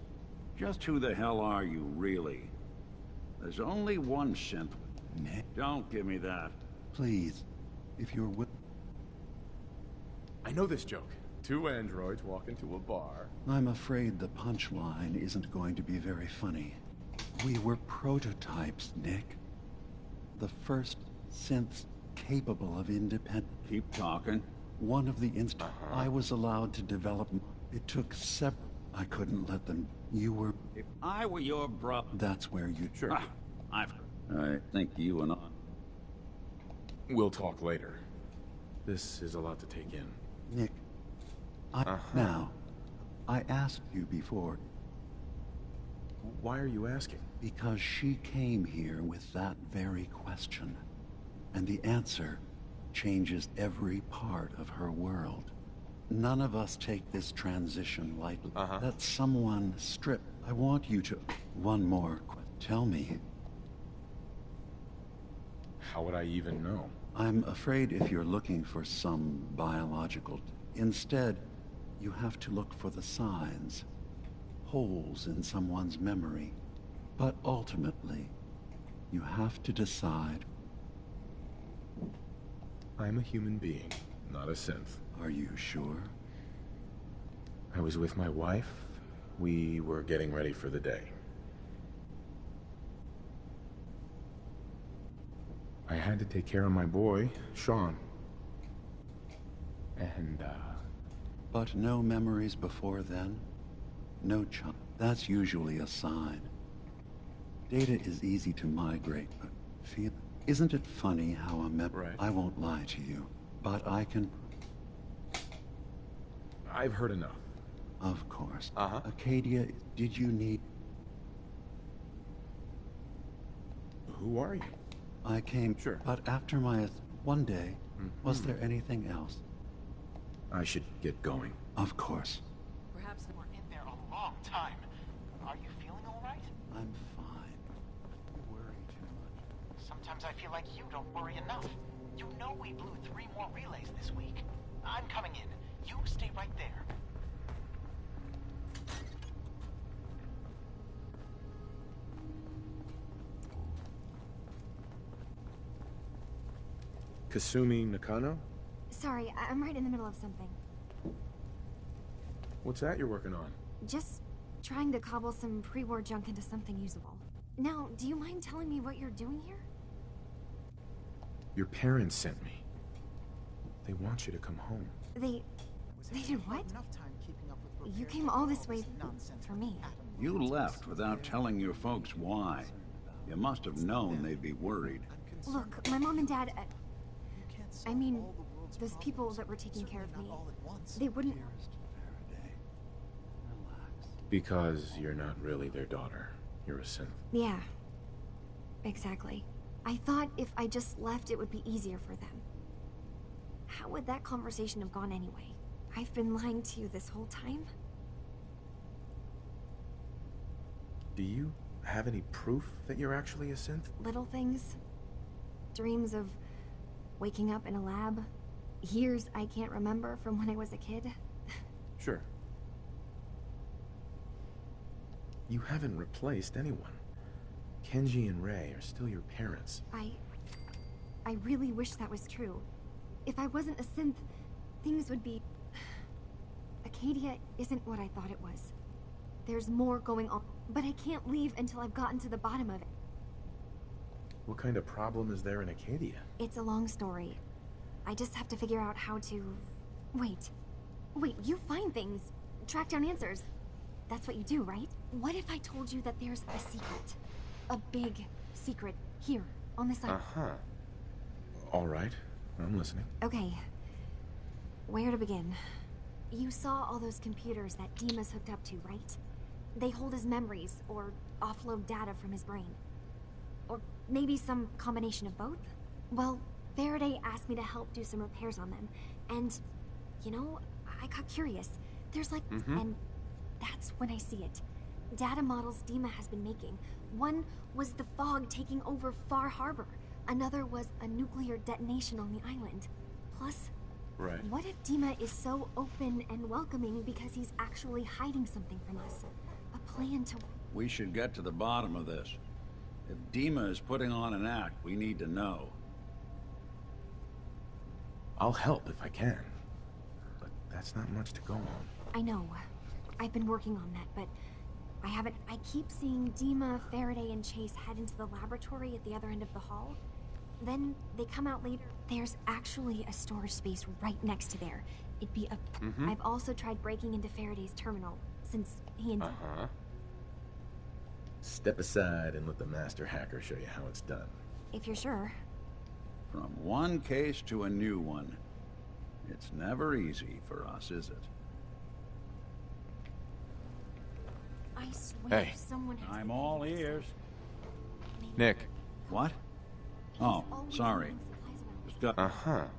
Just who the hell are you, really? There's only one synth. Don't give me that. Please, if you're with... I know this joke. Two androids walk into a bar. I'm afraid the punchline isn't going to be very funny. We were prototypes, Nick. The first synths capable of independent... Keep talking. One of the I was allowed to develop... It took several... I couldn't let them... You were... If I were your brother... That's where you... Sure. I think you and I... We'll talk later. This is a lot to take in. Nick, Now, I asked you before. Why are you asking? Because she came here with that very question. And the answer changes every part of her world. None of us take this transition lightly. That someone strip. I want you to... One more question. Tell me. How would I even know? I'm afraid if you're looking for some biological... Instead, you have to look for the signs. Holes in someone's memory. But ultimately, you have to decide... I'm a human being, not a synth. Are you sure? I was with my wife. We were getting ready for the day. I had to take care of my boy, Sean. And, But no memories before then? No child. That's usually a sign. Data is easy to migrate, but feel... Isn't it funny how a Right. I won't lie to you, but I can... I've heard enough. Of course. Acadia, did you need... Who are you? I came... Sure. But after my... One day, was there anything else? I should get going. Of course. Perhaps they were in there a long time. Are you feeling all right? I'm fine. You worry too much. Sometimes I feel like you don't worry enough. You know we blew 3 more relays this week. I'm coming in. You stay right there. Kasumi Nakano? Sorry, I'm right in the middle of something. What's that you're working on? Just trying to cobble some pre-war junk into something usable. Now, do you mind telling me what you're doing here? Your parents sent me. They want you to come home. They did what? You came all this way for me. You left without telling your folks why. You must have known they'd be worried. Look, my mom and dad... I mean, those people that were taking care of me, they wouldn't... Because you're not really their daughter. You're a synth. Yeah, exactly. I thought if I just left, it would be easier for them. How would that conversation have gone anyway? I've been lying to you this whole time? Do you have any proof that you're actually a synth? Little things. Dreams of Waking up in a lab, years I can't remember from when I was a kid. Sure. You haven't replaced anyone. Kenji and Ray are still your parents. I really wish that was true. If I wasn't a synth, things would be... Acadia isn't what I thought it was. There's more going on, but I can't leave until I've gotten to the bottom of it. What kind of problem is there in Acadia? It's a long story. I just have to figure out how to... Wait, you find things, track down answers. That's what you do, right? What if I told you that there's a secret? A big secret here, on this island. Uh-huh. All right, I'm listening. Okay. Where to begin? You saw all those computers that Dima's hooked up to, right? They hold his memories, or offload data from his brain. Or maybe some combination of both? Well, Faraday asked me to help do some repairs on them. And, you know, I got curious. There's like... And that's when I see it. Data models Dima has been making. One was the fog taking over Far Harbor. Another was a nuclear detonation on the island. Plus, right. What if Dima is so open and welcoming because he's actually hiding something from us? A plan to... We should get to the bottom of this. If Dima is putting on an act, we need to know. I'll help if I can. But that's not much to go on. I know. I've been working on that, but I haven't... I keep seeing Dima, Faraday, and Chase head into the laboratory at the other end of the hall. Then they come out later. There's actually a storage space right next to there. It'd be a... I've also tried breaking into Faraday's terminal, since he and... Step aside and let the master hacker show you how it's done. If you're sure. From one case to a new one. It's never easy for us, is it? I swear Hey. someone has... I'm all ears. Nick. What? Oh, sorry. Just got...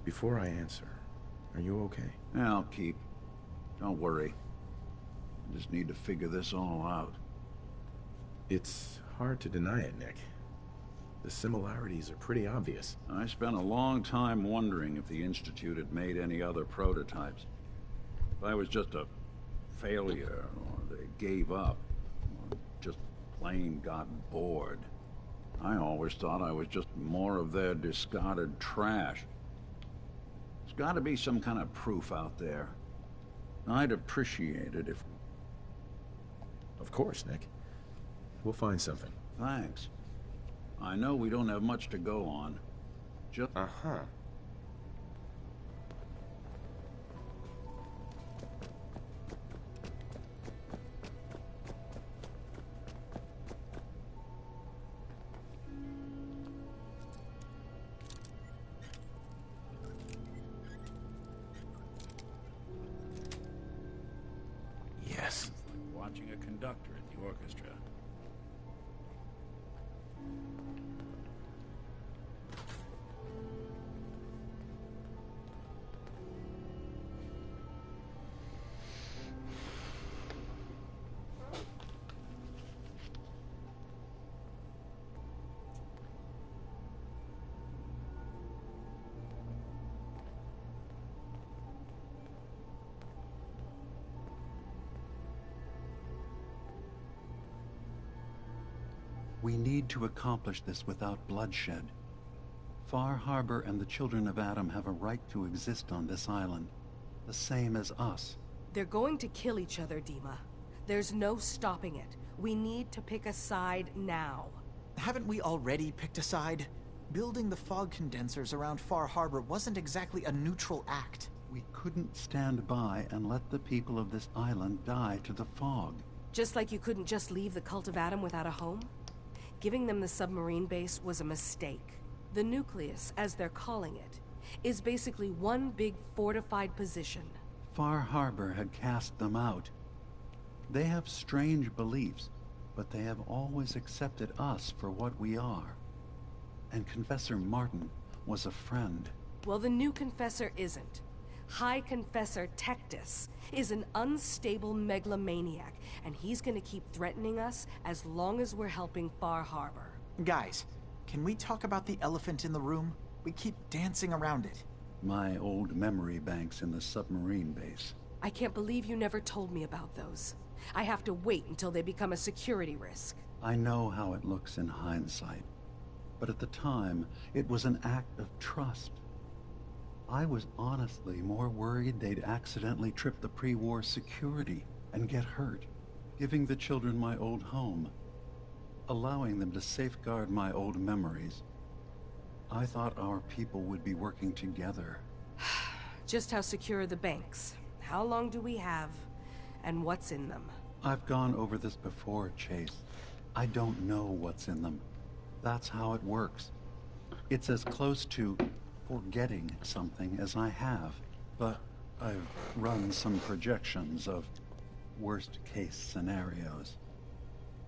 Before I answer, are you okay? I'll keep. Don't worry. I just need to figure this all out. It's hard to deny it, Nick. The similarities are pretty obvious. I spent a long time wondering if the Institute had made any other prototypes. If I was just a failure, or they gave up, or just plain got bored. I always thought I was just more of their discarded trash. There's got to be some kind of proof out there. I'd appreciate it if... Of course, Nick. We'll find something. Thanks. I know we don't have much to go on. Just... Yes. It's like watching a conductor at the orchestra. We need to accomplish this without bloodshed. Far Harbor and the children of Adam have a right to exist on this island, the same as us. They're going to kill each other, Dima. There's no stopping it. We need to pick a side now. Haven't we already picked a side? Building the fog condensers around Far Harbor wasn't exactly a neutral act. We couldn't stand by and let the people of this island die to the fog. Just like you couldn't just leave the Cult of Adam without a home? Giving them the submarine base was a mistake. The nucleus, as they're calling it, is basically one big fortified position. Far Harbor had cast them out. They have strange beliefs, but they have always accepted us for what we are. And Confessor Martin was a friend. Well, the new Confessor isn't. High Confessor Tectus is an unstable megalomaniac, and he's gonna keep threatening us as long as we're helping Far Harbor. Guys, Can we talk about the elephant in the room? We keep dancing around it. My old memory banks in the submarine base. I can't believe you never told me about those. I have to wait until they become a security risk. I know how it looks in hindsight, but at the time, it was an act of trust. I was honestly more worried they'd accidentally trip the pre-war security and get hurt, giving the children my old home, allowing them to safeguard my old memories. I thought our people would be working together. Just how secure are the banks? How long do we have? And what's in them? I've gone over this before, Chase. I don't know what's in them. That's how it works. It's as close to forgetting something as I have, but I've run some projections of worst-case scenarios.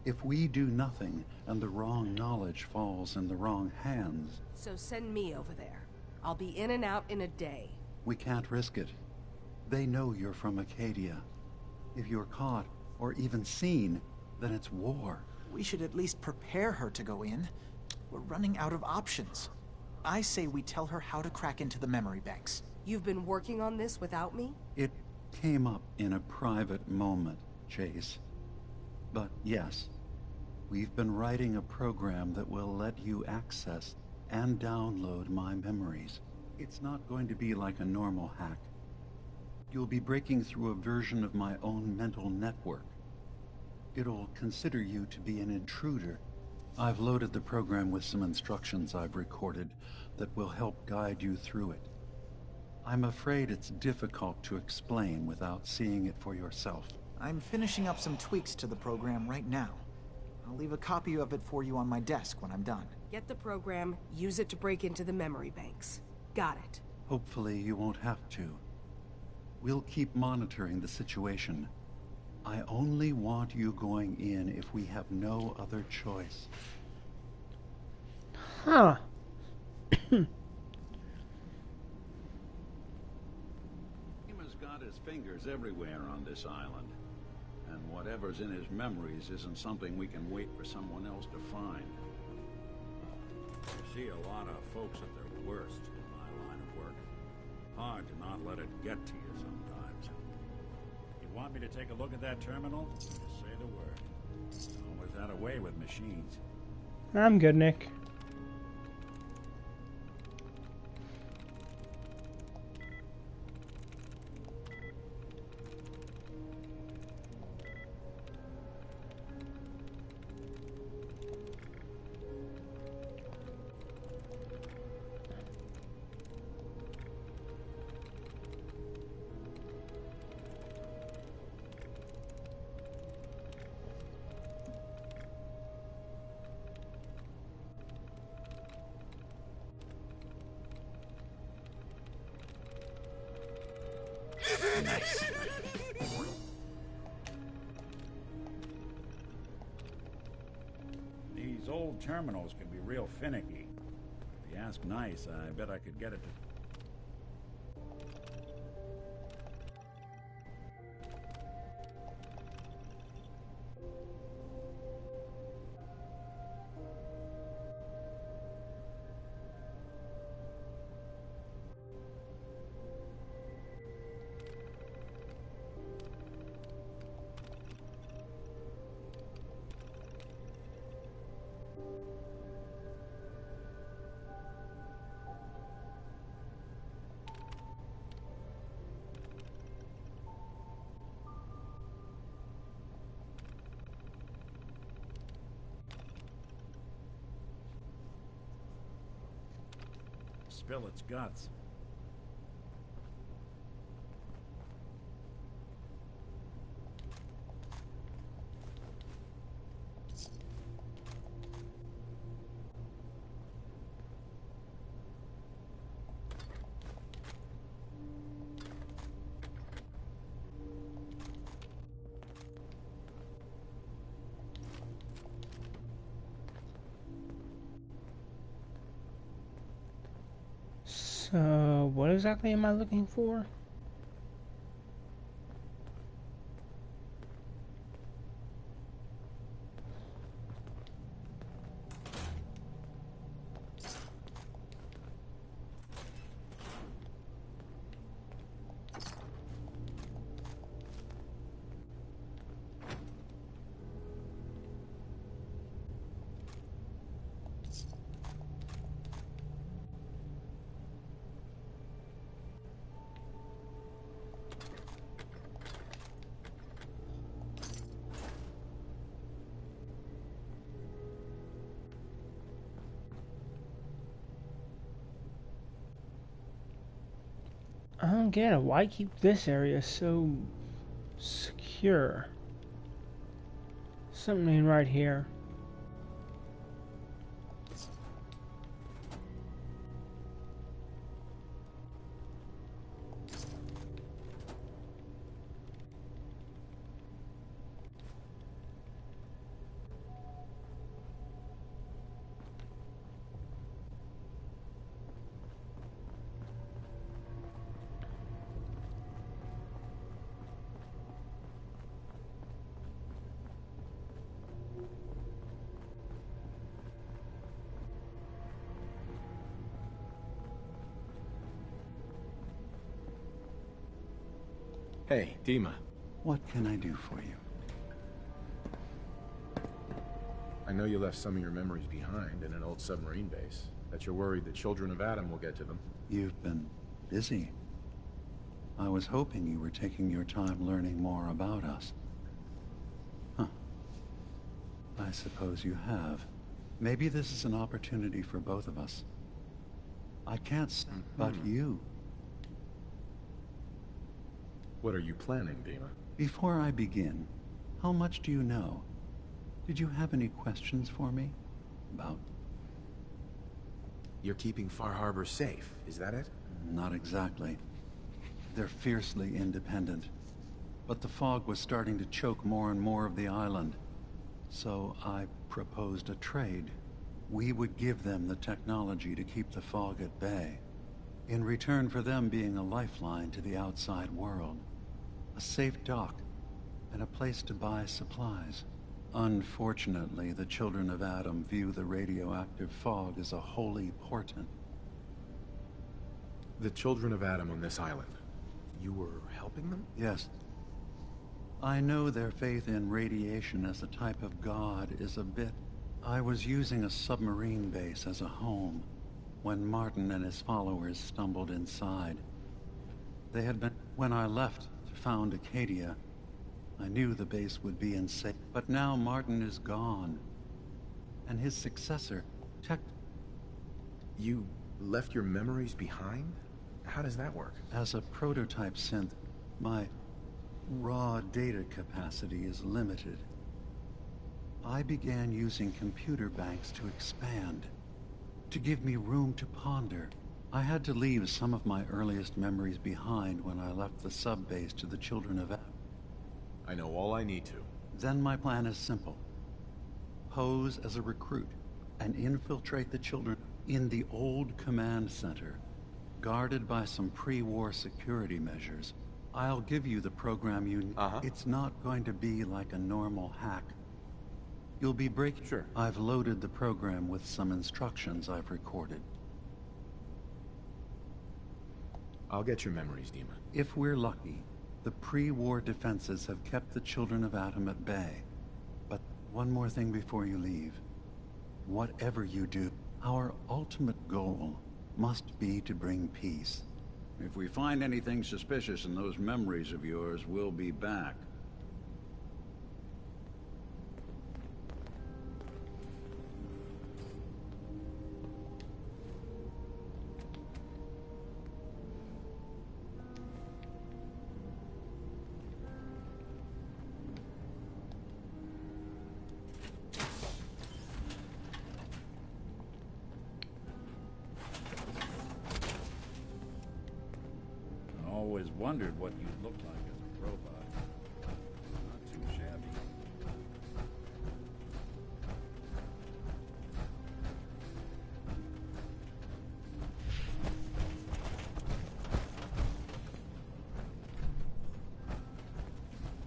If we do nothing and the wrong knowledge falls in the wrong hands... So send me over there. I'll be in and out in a day. We can't risk it. They know you're from Acadia. If you're caught, or even seen, then it's war. We should at least prepare her to go in. We're running out of options. I say we tell her how to crack into the memory banks. You've been working on this without me? It came up in a private moment, Chase. But yes, we've been writing a program that will let you access and download my memories. It's not going to be like a normal hack. You'll be breaking through a version of my own mental network. It'll consider you to be an intruder. I've loaded the program with some instructions I've recorded that will help guide you through it. I'm afraid it's difficult to explain without seeing it for yourself. I'm finishing up some tweaks to the program right now. I'll leave a copy of it for you on my desk when I'm done. Get the program, use it to break into the memory banks. Got it. Hopefully you won't have to. We'll keep monitoring the situation. I only want you going in if we have no other choice. Huh. He's got his fingers everywhere on this island. And whatever's in his memories isn't something we can wait for someone else to find. You see a lot of folks at their worst in my line of work. Hard to not let it get to you sometimes. You want me to take a look at that terminal? Just say the word. Always had a way with machines. I'm good, Nick. Nice. These old terminals can be real finicky. If you ask nice, I bet I could get it to... spill its guts. So, what exactly am I looking for? I don't get it. Why keep this area so secure? Something right here. Hey, Dima. What can I do for you? I know you left some of your memories behind in an old submarine base. That you're worried the children of Adam will get to them. You've been busy. I was hoping you were taking your time learning more about us. Huh. I suppose you have. Maybe this is an opportunity for both of us. I can't say but you. What are you planning, Dima? Before I begin, how much do you know? Did you have any questions for me? About... You're keeping Far Harbor safe, is that it? Not exactly. They're fiercely independent. But the fog was starting to choke more and more of the island. So I proposed a trade. We would give them the technology to keep the fog at bay, in return for them being a lifeline to the outside world. A safe dock, and a place to buy supplies. Unfortunately, the children of Adam view the radioactive fog as a holy portent. The children of Adam on this island. You were helping them? Yes. I know their faith in radiation as a type of god is a bit... I was using a submarine base as a home when Martin and his followers stumbled inside. They had been... When I left to found Acadia, I knew the base would be unsafe. But now Martin is gone. And his successor, Tech... You left your memories behind? How does that work? As a prototype synth, my raw data capacity is limited. I began using computer banks to expand, to give me room to ponder. I had to leave some of my earliest memories behind when I left the sub-base to the children of Adam. I know all I need to. Then my plan is simple. Pose as a recruit and infiltrate the children in the old command center, guarded by some pre-war security measures. I'll give you the program you need. It's not going to be like a normal hack. You'll be breaking... Sure. I've loaded the program with some instructions I've recorded. I'll get your memories, Dima. If we're lucky, the pre-war defenses have kept the children of Adam at bay. But one more thing before you leave. Whatever you do, our ultimate goal must be to bring peace. If we find anything suspicious in those memories of yours, we'll be back. Always wondered what you'd look like as a robot. Not too shabby.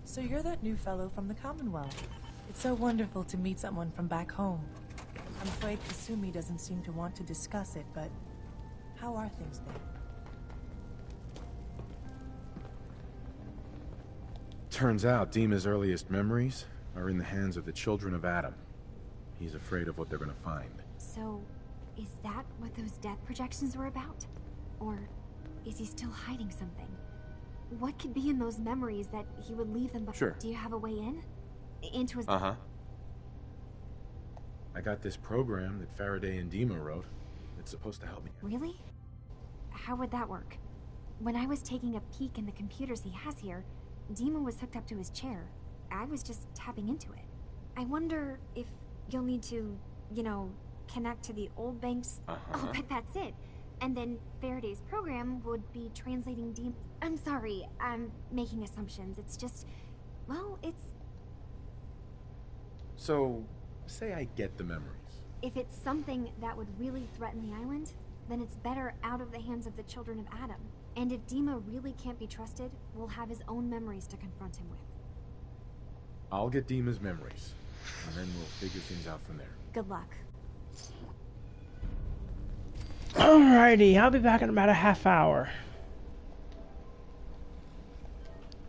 So you're that new fellow from the Commonwealth. It's so wonderful to meet someone from back home. I'm afraid Kasumi doesn't seem to want to discuss it, but how are things there? Turns out Dima's earliest memories are in the hands of the children of Adam. He's afraid of what they're gonna find. So, is that what those death projections were about? Or is he still hiding something? What could be in those memories that he would leave them behind? Sure. Do you have a way in? Into his... I got this program that Faraday and Dima wrote. It's supposed to help me. Really? How would that work? When I was taking a peek in the computers he has here, Dima was hooked up to his chair. I was just tapping into it. I wonder if you'll need to, you know, connect to the old bank's... I'll bet that's it. And then Faraday's program would be translating Dima... I'm sorry, I'm making assumptions. It's just... well, it's... So, say I get the memories. If it's something that would really threaten the island, then it's better out of the hands of the children of Adam. And if Dima really can't be trusted, we'll have his own memories to confront him with. I'll get Dima's memories, and then we'll figure things out from there. Good luck. Alrighty, I'll be back in about a half hour.